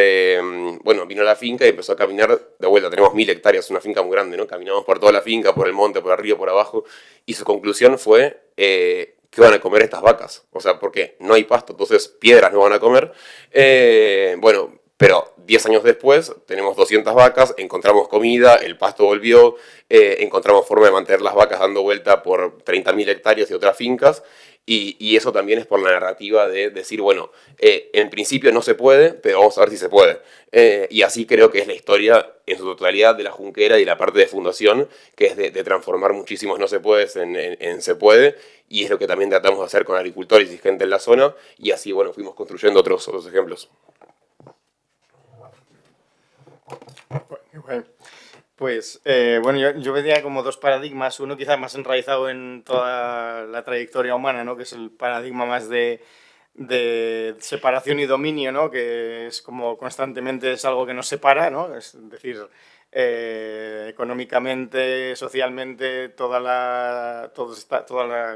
bueno, vino a la finca y empezó a caminar de vuelta. Tenemos 1000 hectáreas, una finca muy grande, ¿no? Caminamos por toda la finca, por el monte, por arriba, por abajo. Y su conclusión fue... ¿qué van a comer estas vacas? O sea, porque no hay pasto, entonces piedras no van a comer. Bueno, pero 10 años después tenemos 200 vacas, encontramos comida, el pasto volvió, encontramos forma de mantener las vacas dando vuelta por 30.000 hectáreas y otras fincas, y eso también es por la narrativa de decir, bueno, en principio no se puede, pero vamos a ver si se puede. Y así creo que es la historia en su totalidad de la Junquera y la parte de fundación, que es de transformar muchísimos no se puede en se puede, y es lo que también tratamos de hacer con agricultores y gente en la zona, y así, bueno, fuimos construyendo otros ejemplos. Bueno, pues bueno, yo veía como 2 paradigmas, uno quizás más enraizado en toda la trayectoria humana, ¿no? Que es el paradigma más de separación y dominio, ¿no? Que es como constantemente es algo que nos separa, ¿no? Es decir, económicamente, socialmente, toda la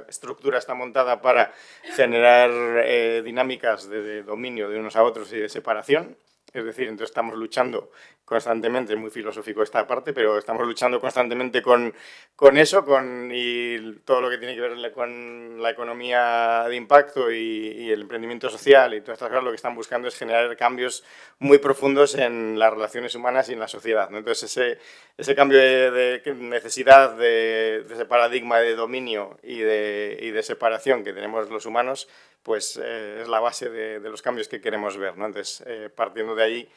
estructura está montada para generar dinámicas de dominio de unos a otros y de separación. Es decir, entonces estamos luchando constantemente, es muy filosófico esta parte, pero estamos luchando constantemente con eso, y todo lo que tiene que ver con la economía de impacto y el emprendimiento social y todas estas cosas, lo que están buscando es generar cambios muy profundos en las relaciones humanas y en la sociedad, ¿no? Entonces ese cambio de necesidad de ese paradigma de dominio y de separación que tenemos los humanos, pues es la base de los cambios que queremos ver, ¿no? Entonces, partiendo de ahí,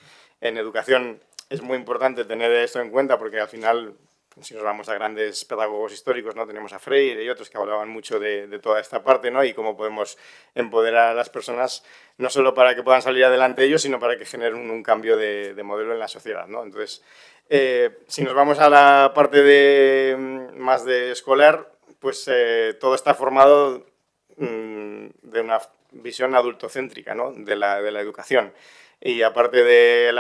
en educación es muy importante tener esto en cuenta porque al final, si nos vamos a grandes pedagogos históricos, ¿no? Tenemos a Freire y otros que hablaban mucho de toda esta parte, ¿no? Y cómo podemos empoderar a las personas no solo para que puedan salir adelante ellos, sino para que generen un cambio de modelo en la sociedad, ¿no? Entonces, si nos vamos a la parte más de escolar, pues todo está formado de una visión adultocéntrica, ¿no? de la educación. Y aparte de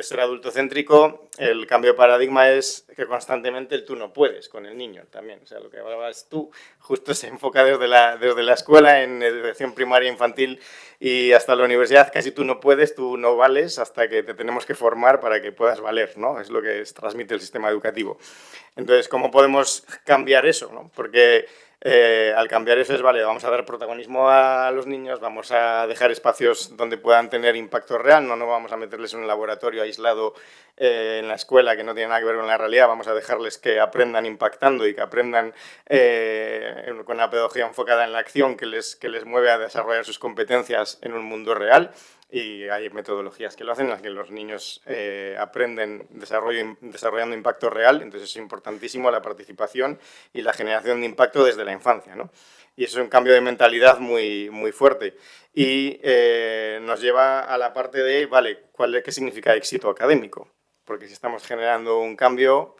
ser adultocéntrico, el cambio de paradigma es que constantemente el tú no puedes con el niño también. O sea, lo que hablabas tú justo se enfoca desde la escuela, en educación primaria, infantil y hasta la universidad. Casi tú no puedes, tú no vales hasta que te tenemos que formar para que puedas valer, ¿no? Es lo que transmite el sistema educativo. Entonces, ¿cómo podemos cambiar eso, ¿no? Porque al cambiar eso es, vale, vamos a dar protagonismo a los niños, vamos a dejar espacios donde puedan tener impacto real, no vamos a meterles en un laboratorio aislado en la escuela que no tiene nada que ver con la realidad, vamos a dejarles que aprendan impactando y que aprendan con una pedagogía enfocada en la acción que les mueve a desarrollar sus competencias en un mundo real. Y hay metodologías que lo hacen, en las que los niños aprenden desarrollando impacto real, entonces es importantísimo la participación y la generación de impacto desde la infancia, ¿no? Y eso es un cambio de mentalidad muy, muy fuerte. Y nos lleva a la parte de, vale, ¿qué significa éxito académico? Porque si estamos generando un cambio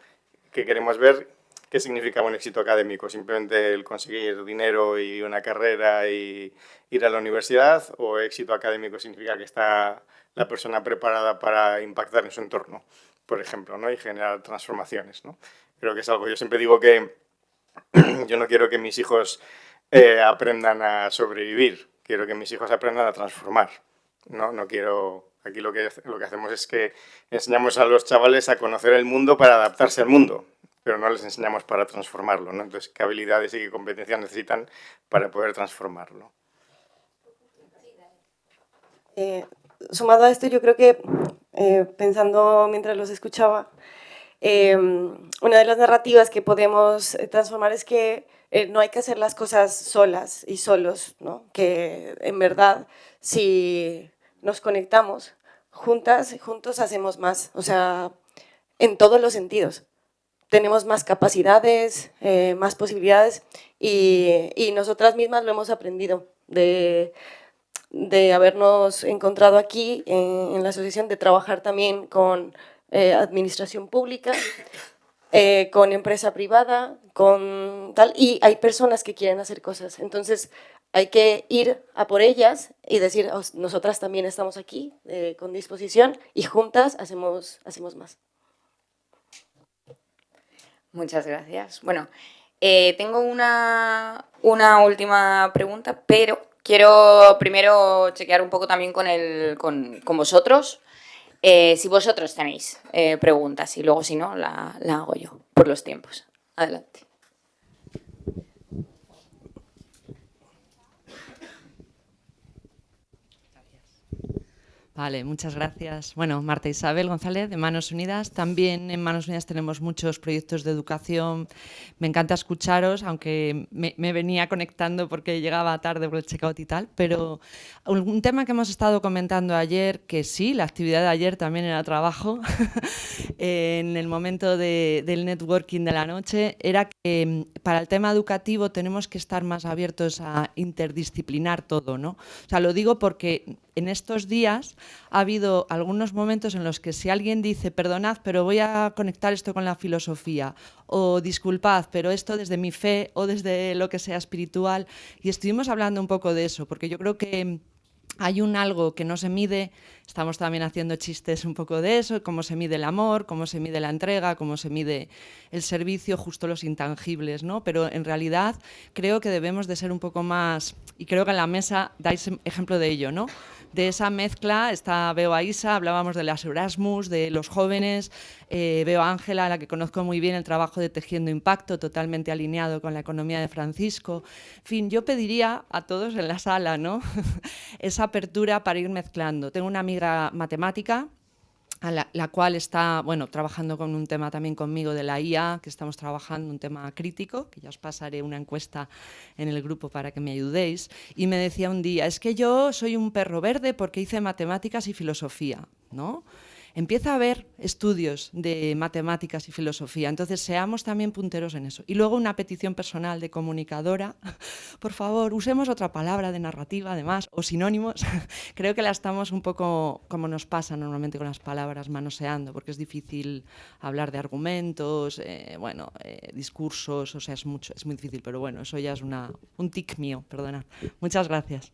que queremos ver, ¿qué significa un éxito académico? ¿Simplemente el conseguir dinero y una carrera y ir a la universidad? ¿O éxito académico significa que está la persona preparada para impactar en su entorno, por ejemplo, ¿no? Y generar transformaciones, ¿no? Creo que es algo, yo siempre digo que yo no quiero que mis hijos aprendan a sobrevivir, quiero que mis hijos aprendan a transformar, ¿no? No quiero Aquí lo que hacemos es que enseñamos a los chavales a conocer el mundo para adaptarse al mundo, pero no les enseñamos para transformarlo, ¿no? Entonces, ¿qué habilidades y qué competencias necesitan para poder transformarlo? Sumado a esto, yo creo que, pensando mientras los escuchaba, una de las narrativas que podemos transformar es que no hay que hacer las cosas solas y solos, ¿no? Que en verdad, si nos conectamos juntas, juntos hacemos más, o sea, en todos los sentidos. Tenemos más capacidades, más posibilidades y nosotras mismas lo hemos aprendido de habernos encontrado aquí en la asociación, de trabajar también con administración pública, con empresa privada, con tal, y hay personas que quieren hacer cosas. Entonces hay que ir a por ellas y decir, nosotras también estamos aquí con disposición y juntas hacemos más. Muchas gracias. Bueno, tengo una última pregunta, pero quiero primero chequear un poco también con vosotros. Si vosotros tenéis preguntas y luego si no, la hago yo por los tiempos. Adelante. Vale, muchas gracias. Bueno, Marta Isabel González, de Manos Unidas. También en Manos Unidas tenemos muchos proyectos de educación. Me encanta escucharos, aunque me venía conectando porque llegaba tarde por el checkout y tal. Pero un tema que hemos estado comentando ayer, que sí, la actividad de ayer también era trabajo, en el momento del networking de la noche, era que para el tema educativo tenemos que estar más abiertos a interdisciplinar todo, ¿no? O sea, lo digo porque en estos días ha habido algunos momentos en los que si alguien dice, perdonad, pero voy a conectar esto con la filosofía, o disculpad, pero esto desde mi fe o desde lo que sea espiritual, y estuvimos hablando un poco de eso, porque yo creo que hay un algo que no se mide, estamos también haciendo chistes un poco de eso, cómo se mide el amor, cómo se mide la entrega, cómo se mide el servicio, justo los intangibles, ¿no? Pero en realidad creo que debemos de ser un poco más, y creo que en la mesa dais ejemplo de ello, ¿no? De esa mezcla, veo a Isa, hablábamos de las Erasmus, de los jóvenes, veo a Ángela, a la que conozco muy bien, el trabajo de Tejiendo Impacto, totalmente alineado con la economía de Francisco. En fin, yo pediría a todos en la sala, ¿no? Esa apertura para ir mezclando. Tengo una amiga matemática, a la cual está trabajando con un tema también conmigo de la IA, que estamos trabajando un tema crítico, que ya os pasaré una encuesta en el grupo para que me ayudéis, y me decía un día, es que yo soy un perro verde porque hice matemáticas y filosofía, ¿no? Empieza a haber estudios de matemáticas y filosofía, entonces seamos también punteros en eso. Y luego una petición personal de comunicadora, por favor, usemos otra palabra de narrativa, además, o sinónimos. Creo que la estamos un poco, como nos pasa normalmente con las palabras, manoseando, porque es difícil hablar de argumentos, discursos, o sea, es muy difícil, pero bueno, eso ya es un tic mío, perdonad. Muchas gracias.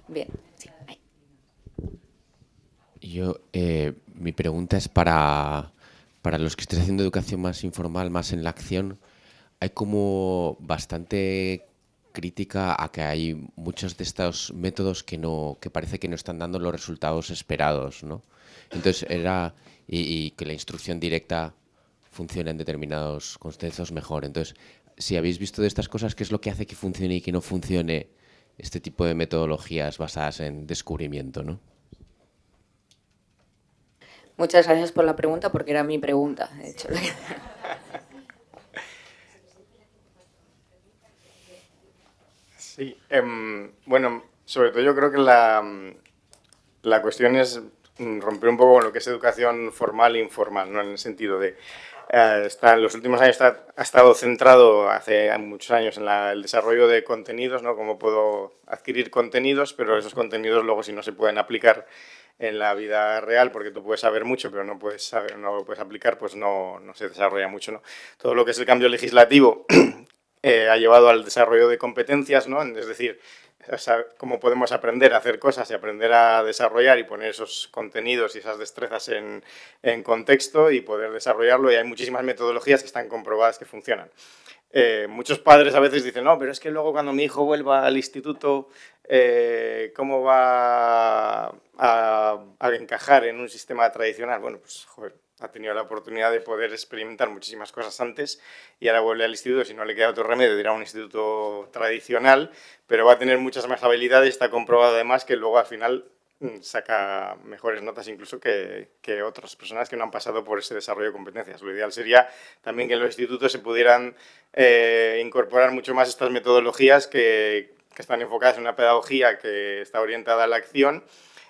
Bien, sí. Ahí. Mi pregunta es para los que estéis haciendo educación más informal, más en la acción. Hay como bastante crítica a que hay muchos de estos métodos que parece que no están dando los resultados esperados, ¿no? Entonces y que la instrucción directa funciona en determinados contextos mejor. Entonces, si habéis visto de estas cosas, ¿qué es lo que hace que funcione y que no funcione este tipo de metodologías basadas en descubrimiento, ¿no? Muchas gracias por la pregunta, porque era mi pregunta, de hecho. Sí, sobre todo yo creo que la cuestión es romper un poco con lo que es educación formal e informal, ¿no? En el sentido de, en los últimos años ha estado centrado, hace muchos años, en el desarrollo de contenidos, ¿no? Cómo puedo adquirir contenidos, pero esos contenidos luego si no se pueden aplicar en la vida real, porque tú puedes saber mucho, pero no lo puedes aplicar, pues no se desarrolla mucho, ¿no? Todo lo que es el cambio legislativo, ha llevado al desarrollo de competencias, ¿no? Es decir, cómo podemos aprender a hacer cosas y aprender a desarrollar y poner esos contenidos y esas destrezas en contexto y poder desarrollarlo. Y hay muchísimas metodologías que están comprobadas que funcionan. Muchos padres a veces dicen, no, pero es que luego cuando mi hijo vuelva al instituto, ¿cómo va a encajar en un sistema tradicional? Bueno, pues, joder, ha tenido la oportunidad de poder experimentar muchísimas cosas antes y ahora vuelve al instituto, si no le queda otro remedio, de ir a un instituto tradicional, pero va a tener muchas más habilidades, está comprobado además que luego al final saca mejores notas incluso que otras personas que no han pasado por ese desarrollo de competencias. Lo ideal sería también que en los institutos se pudieran incorporar mucho más estas metodologías que están enfocadas en una pedagogía que está orientada a la acción.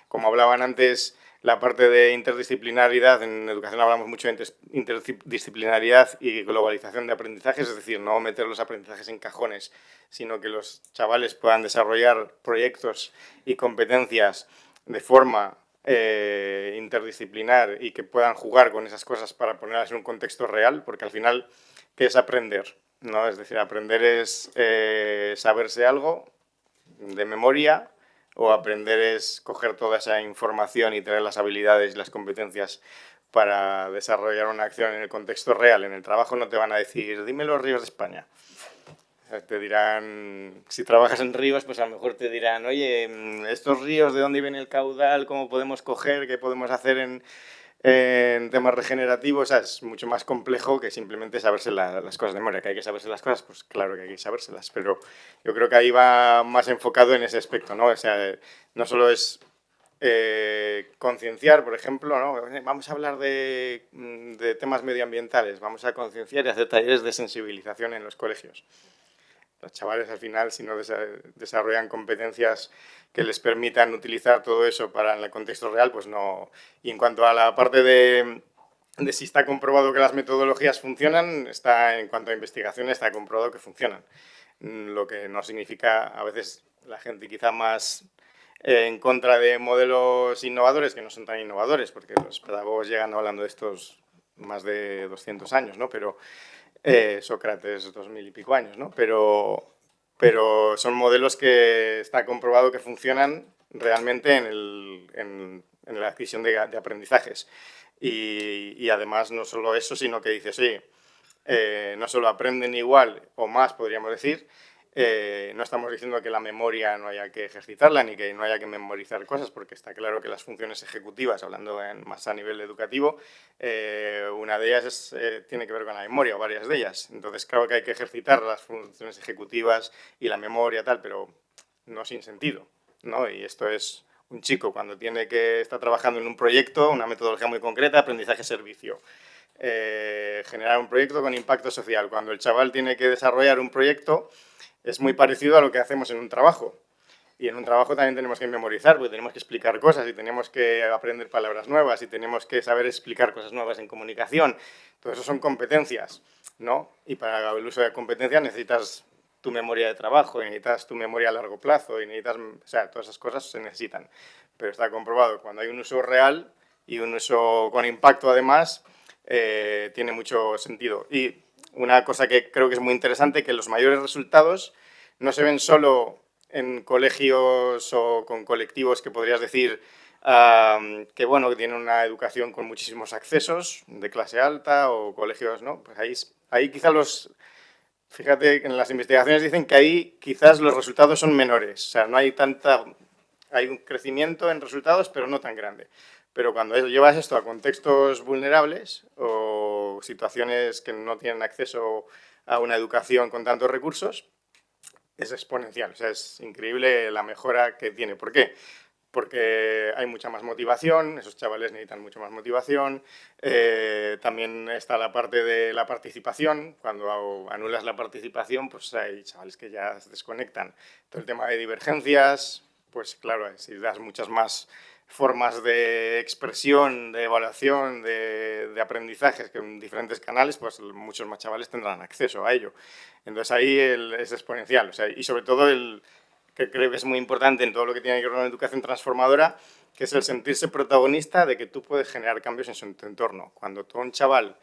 Como hablaban antes, la parte de interdisciplinaridad, en educación hablamos mucho de interdisciplinaridad y globalización de aprendizajes, es decir, no meter los aprendizajes en cajones, sino que los chavales puedan desarrollar proyectos y competencias de forma interdisciplinar y que puedan jugar con esas cosas para ponerlas en un contexto real, porque al final, ¿qué es aprender? ¿No? Es decir, aprender es saberse algo de memoria, o aprender es coger toda esa información y tener las habilidades y las competencias para desarrollar una acción en el contexto real. En el trabajo no te van a decir, dime los ríos de España. Te dirán, si trabajas en ríos, pues a lo mejor te dirán, oye, estos ríos, ¿de dónde viene el caudal? ¿Cómo podemos coger? ¿Qué podemos hacer en temas regenerativos? O sea, es mucho más complejo que simplemente saberse las cosas de memoria. ¿Que hay que saberse las cosas? Pues claro que hay que sabérselas, pero yo creo que ahí va más enfocado en ese aspecto, ¿no? O sea, no solo es concienciar, por ejemplo, ¿no? Vamos a hablar de temas medioambientales, vamos a concienciar y hacer talleres de sensibilización en los colegios. Los chavales al final, si no desarrollan competencias que les permitan utilizar todo eso para en el contexto real, pues no. Y en cuanto a la parte de si está comprobado que las metodologías funcionan, en cuanto a investigación está comprobado que funcionan. Lo que no significa, a veces la gente quizá más en contra de modelos innovadores, que no son tan innovadores, porque los pedagogos llegan hablando de estos más de 200 años, ¿no? Pero Sócrates 2000 y pico años, ¿no? Pero son modelos que está comprobado que funcionan realmente en la adquisición de aprendizajes. Y además no solo eso, sino que dices, oye, no solo aprenden igual o más, podríamos decir, no estamos diciendo que la memoria no haya que ejercitarla ni que no haya que memorizar cosas, porque está claro que las funciones ejecutivas, hablando más a nivel educativo, una de ellas tiene que ver con la memoria, o varias de ellas. Entonces, claro que hay que ejercitar las funciones ejecutivas y la memoria, tal, pero no sin sentido, ¿no? Y esto es un chico cuando tiene que estar trabajando en un proyecto, una metodología muy concreta, aprendizaje-servicio. Generar un proyecto con impacto social. Cuando el chaval tiene que desarrollar un proyecto, es muy parecido a lo que hacemos en un trabajo. Y en un trabajo también tenemos que memorizar, porque tenemos que explicar cosas y tenemos que aprender palabras nuevas y tenemos que saber explicar cosas nuevas en comunicación. Todo eso son competencias, ¿no? Y para el uso de competencias necesitas tu memoria de trabajo, y necesitas tu memoria a largo plazo, y necesitas, o sea, todas esas cosas se necesitan. Pero está comprobado que cuando hay un uso real y un uso con impacto además, tiene mucho sentido. Y una cosa que creo que es muy interesante, que los mayores resultados no se ven solo en colegios o con colectivos que podrías decir que, bueno, que tienen una educación con muchísimos accesos, de clase alta, o colegios, ¿no? Pues ahí quizás fíjate que en las investigaciones dicen que ahí quizás los resultados son menores, o sea, no hay hay un crecimiento en resultados, pero no tan grande. Pero cuando llevas esto a contextos vulnerables o situaciones que no tienen acceso a una educación con tantos recursos, es exponencial. O sea, es increíble la mejora que tiene. ¿Por qué? Porque hay mucha más motivación, esos chavales necesitan mucha más motivación. También está la parte de la participación. Cuando anulas la participación, pues hay chavales que ya se desconectan. Todo el tema de divergencias, pues claro, si das muchas más formas de expresión, de evaluación, de aprendizajes que en diferentes canales, pues muchos más chavales tendrán acceso a ello. Entonces ahí es exponencial. O sea, y sobre todo que creo que es muy importante en todo lo que tiene que ver con la educación transformadora, que es el sentirse protagonista de que tú puedes generar cambios en tu entorno. Cuando tú a un chaval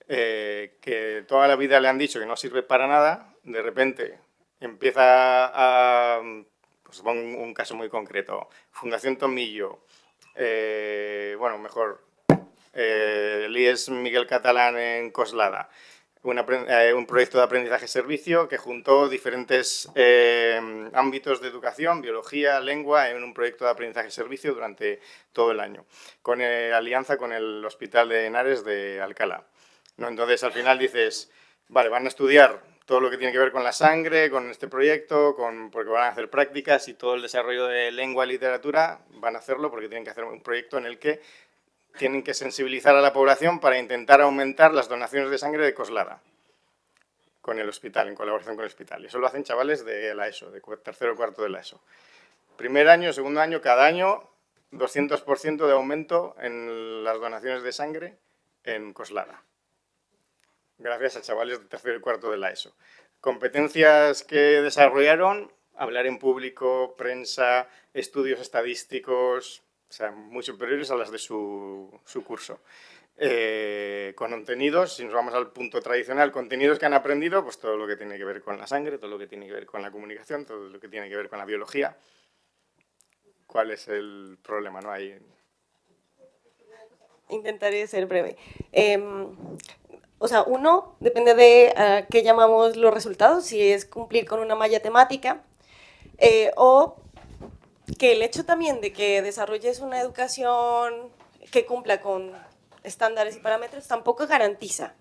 que toda la vida le han dicho que no sirve para nada, de repente empieza a... Pues pongo un caso muy concreto, Fundación Tomillo, bueno, mejor, el IES Miguel Catalán en Coslada, un proyecto de aprendizaje-servicio que juntó diferentes ámbitos de educación, biología, lengua, en un proyecto de aprendizaje-servicio durante todo el año, con alianza con el Hospital de Henares de Alcalá, ¿no? Entonces, al final dices, vale, van a estudiar todo lo que tiene que ver con la sangre, con este proyecto, porque van a hacer prácticas y todo el desarrollo de lengua y literatura van a hacerlo porque tienen que hacer un proyecto en el que tienen que sensibilizar a la población para intentar aumentar las donaciones de sangre de Coslada con el hospital, en colaboración con el hospital. Y eso lo hacen chavales de la ESO, de tercero o cuarto de la ESO. Primer año, segundo año, cada año 200% de aumento en las donaciones de sangre en Coslada. Gracias a chavales de tercero y cuarto de la ESO. Competencias que desarrollaron, hablar en público, prensa, estudios estadísticos, o sea, muy superiores a las de su curso. Con contenidos, si nos vamos al punto tradicional, contenidos que han aprendido, pues todo lo que tiene que ver con la sangre, todo lo que tiene que ver con la comunicación, todo lo que tiene que ver con la biología. ¿Cuál es el problema? ¿No? Intentaré ser breve. O sea, uno, depende de qué llamamos los resultados, si es cumplir con una malla temática o que el hecho también de que desarrolles una educación que cumpla con estándares y parámetros tampoco garantiza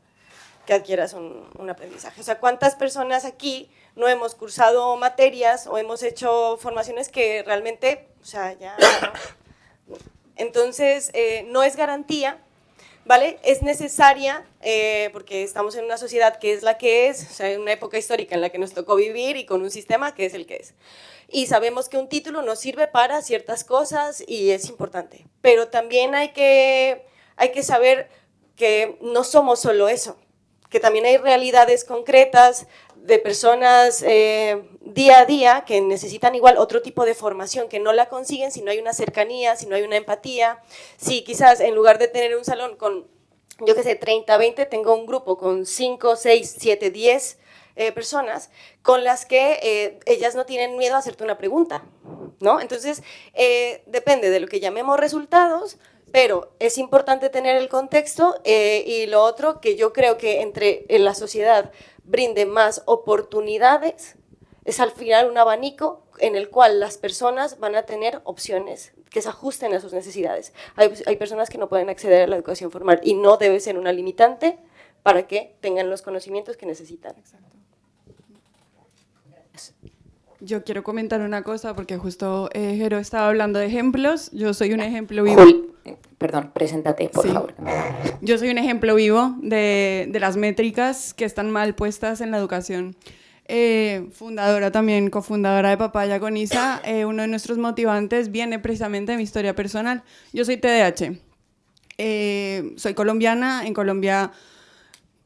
que adquieras un aprendizaje. O sea, ¿cuántas personas aquí no hemos cursado materias o hemos hecho formaciones que realmente, o sea, ya... Entonces, no es garantía, ¿vale? Es necesaria porque estamos en una sociedad que es la que es, o sea, en una época histórica en la que nos tocó vivir y con un sistema que es el que es. Y sabemos que un título nos sirve para ciertas cosas y es importante, pero también hay que saber que no somos solo eso, que también hay realidades concretas de personas día a día que necesitan igual otro tipo de formación, que no la consiguen si no hay una cercanía, si no hay una empatía, si quizás en lugar de tener un salón con, yo qué sé, 30, 20, tengo un grupo con 5, 6, 7, 10 personas con las que ellas no tienen miedo a hacerte una pregunta, ¿no? Entonces, depende de lo que llamemos resultados, pero es importante tener el contexto y lo otro que yo creo que en la sociedad brinde más oportunidades es al final un abanico en el cual las personas van a tener opciones que se ajusten a sus necesidades. Hay personas que no pueden acceder a la educación formal y no debe ser una limitante para que tengan los conocimientos que necesitan. Exacto. Yo quiero comentar una cosa porque justo Jero estaba hablando de ejemplos. Yo soy un ejemplo vivo. Perdón, preséntate, por favor. Yo soy un ejemplo vivo de las métricas que están mal puestas en la educación. Fundadora también, cofundadora de Papaya con Isa, uno de nuestros motivantes viene precisamente de mi historia personal. Yo soy TDAH. Soy colombiana. En Colombia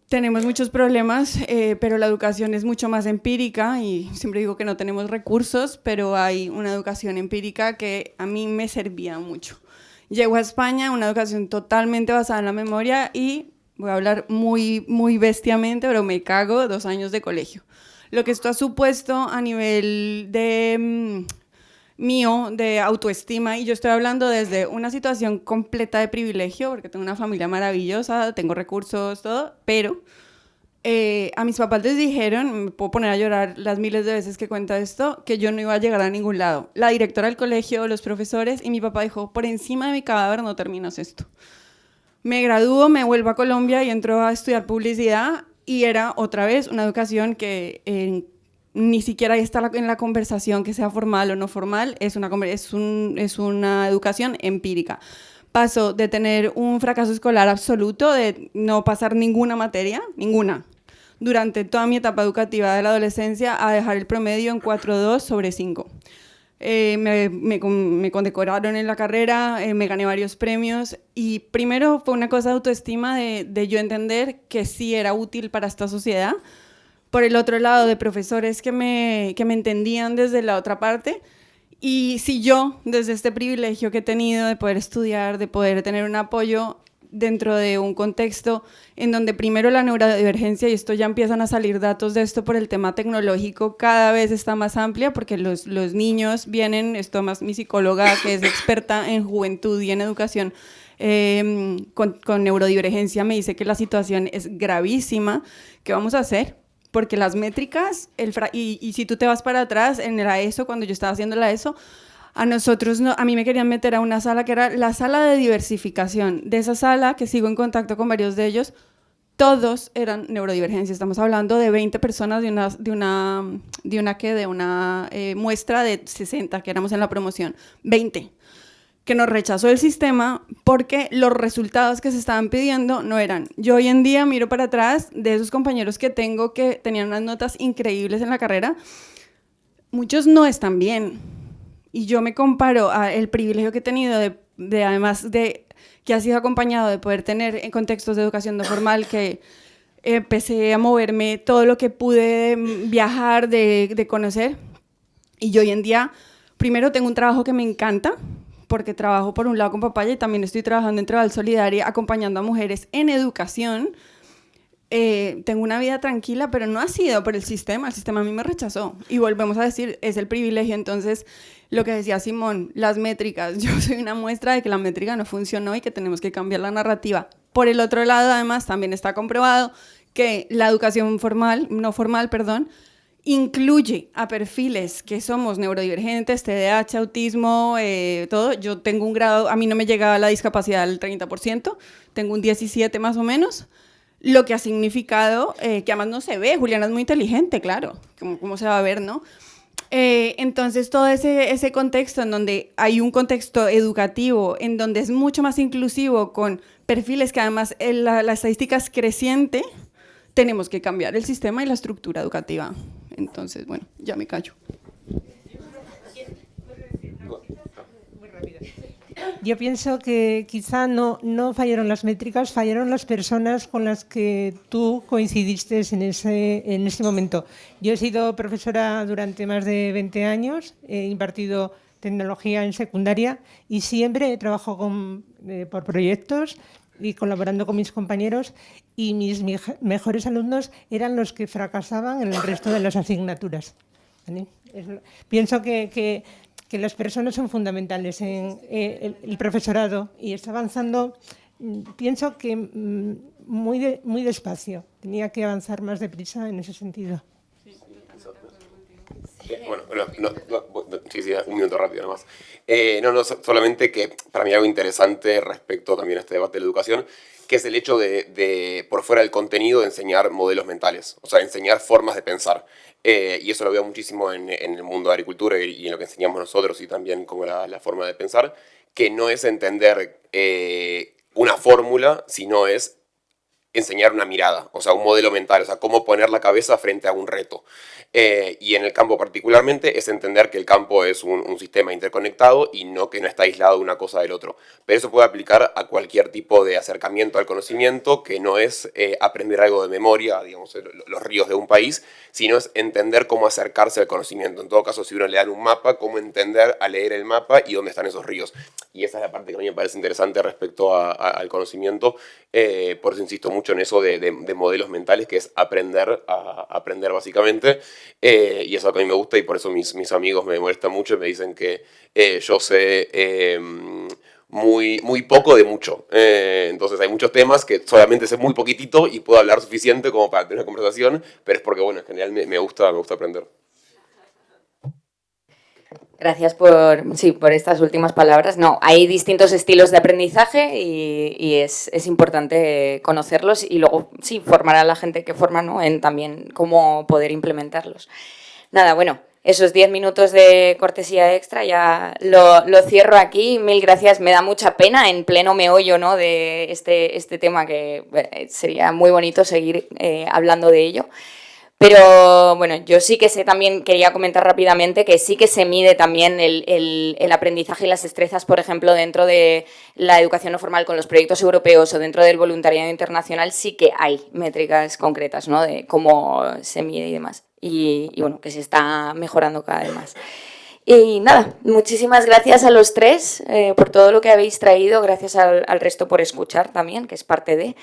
tenemos muchos problemas, pero la educación es mucho más empírica y siempre digo que no tenemos recursos, pero hay una educación empírica que a mí me servía mucho. Llego a España, una educación totalmente basada en la memoria y voy a hablar muy, muy bestiamente, pero me cago 2 años de colegio. Lo que esto ha supuesto a nivel de mío, de autoestima, y yo estoy hablando desde una situación completa de privilegio, porque tengo una familia maravillosa, tengo recursos, todo, pero a mis papás les dijeron, me puedo poner a llorar las miles de veces que cuento esto, que yo no iba a llegar a ningún lado. La directora del colegio, los profesores, y mi papá dijo, por encima de mi cadáver no terminas esto. Me gradúo, me vuelvo a Colombia y entro a estudiar publicidad, y era otra vez una educación que ni siquiera está en la conversación que sea formal o no formal, es una educación empírica. Paso de tener un fracaso escolar absoluto, de no pasar ninguna materia, ninguna, durante toda mi etapa educativa de la adolescencia, a dejar el promedio en 4.2 sobre 5. Me condecoraron en la carrera, me gané varios premios y primero fue una cosa de autoestima de yo entender que sí era útil para esta sociedad. Por el otro lado, de profesores que me entendían desde la otra parte. Y si yo, desde este privilegio que he tenido de poder estudiar, de poder tener un apoyo, dentro de un contexto en donde primero la neurodivergencia, y esto ya empiezan a salir datos de esto por el tema tecnológico, cada vez está más amplia porque los niños vienen, esto más mi psicóloga que es experta en juventud y en educación, con neurodivergencia me dice que la situación es gravísima. ¿Qué vamos a hacer? Porque las métricas, y si tú te vas para atrás en la ESO, cuando yo estaba haciendo la ESO, a mí me querían meter a una sala que era la sala de diversificación. De esa sala, que sigo en contacto con varios de ellos, todos eran neurodivergencia. Estamos hablando de 20 personas de una muestra de 60 que éramos en la promoción. 20. Que nos rechazó el sistema porque los resultados que se estaban pidiendo no eran. Yo hoy en día miro para atrás de esos compañeros que tengo que tenían unas notas increíbles en la carrera, muchos no están bien. Y yo me comparo al privilegio que he tenido de además de que ha sido acompañado de poder tener en contextos de educación no formal, que empecé a moverme todo lo que pude viajar, de conocer. Y yo hoy en día, primero tengo un trabajo que me encanta, porque trabajo por un lado con Papaya y también estoy trabajando en Treball Solidaria acompañando a mujeres en educación. Tengo una vida tranquila, pero no ha sido por el sistema a mí me rechazó. Y volvemos a decir, es el privilegio. Entonces, lo que decía Simón, las métricas, yo soy una muestra de que la métrica no funcionó y que tenemos que cambiar la narrativa. Por el otro lado, además, también está comprobado que la educación no formal, incluye a perfiles que somos neurodivergentes, TDAH, autismo, todo. Yo tengo un grado, a mí no me llega la discapacidad del 30%, tengo un 17 más o menos, lo que ha significado que además no se ve. Juliana es muy inteligente, claro, ¿cómo se va a ver, no? Entonces, todo ese contexto en donde hay un contexto educativo, en donde es mucho más inclusivo, con perfiles que además la estadística es creciente, tenemos que cambiar el sistema y la estructura educativa. Entonces, bueno, ya me callo. Yo pienso que quizá no fallaron las métricas, fallaron las personas con las que tú coincidiste en ese momento. Yo he sido profesora durante más de 20 años, he impartido tecnología en secundaria y siempre he trabajado por proyectos y colaborando con mis compañeros, y mis mejores alumnos eran los que fracasaban en el resto de las asignaturas. ¿Vale? Pienso que las personas son fundamentales en el profesorado, y está avanzando, pienso que muy despacio. Tenía que avanzar más deprisa en ese sentido. Bueno, sí, un minuto rápido nomás. Solamente que para mí algo interesante respecto también a este debate de la educación, que es el hecho de por fuera del contenido, de enseñar modelos mentales, o sea, enseñar formas de pensar. Y eso lo veo muchísimo en el mundo de agricultura y en lo que enseñamos nosotros, y también como la forma de pensar, que no es entender una fórmula, sino es enseñar una mirada, o sea, un modelo mental, o sea, cómo poner la cabeza frente a un reto. Y en el campo particularmente es entender que el campo es un sistema interconectado y que no está aislado una cosa del otro. Pero eso puede aplicar a cualquier tipo de acercamiento al conocimiento, que no es aprender algo de memoria, digamos, los ríos de un país, sino es entender cómo acercarse al conocimiento. En todo caso, si uno le dan un mapa, cómo entender a leer el mapa y dónde están esos ríos. Y esa es la parte que a mí me parece interesante respecto al conocimiento. Por eso insisto mucho en eso de modelos mentales, que es aprender a aprender básicamente. Y eso que a mí me gusta, y por eso mis amigos me molestan mucho y me dicen que yo sé muy poco de mucho. Entonces hay muchos temas que solamente sé muy poquitito y puedo hablar suficiente como para tener una conversación, pero es porque, bueno, en general me gusta aprender. Gracias por estas últimas palabras. No, hay distintos estilos de aprendizaje y es importante conocerlos y luego sí formar a la gente que forma, ¿no?, en también cómo poder implementarlos. Nada, bueno, esos 10 minutos de cortesía extra ya lo cierro aquí. Mil gracias. Me da mucha pena en pleno meollo, ¿no?, de este tema, que sería muy bonito seguir hablando de ello. Pero bueno, yo sí que sé, también quería comentar rápidamente que sí que se mide también el aprendizaje y las destrezas, por ejemplo, dentro de la educación no formal con los proyectos europeos o dentro del voluntariado internacional. Sí que hay métricas concretas, ¿no?, de cómo se mide y demás. Y bueno, que se está mejorando cada vez más. Y nada, muchísimas gracias a los tres por todo lo que habéis traído, gracias al resto por escuchar también, que es parte de.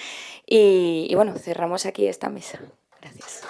Y bueno, cerramos aquí esta mesa. Gracias.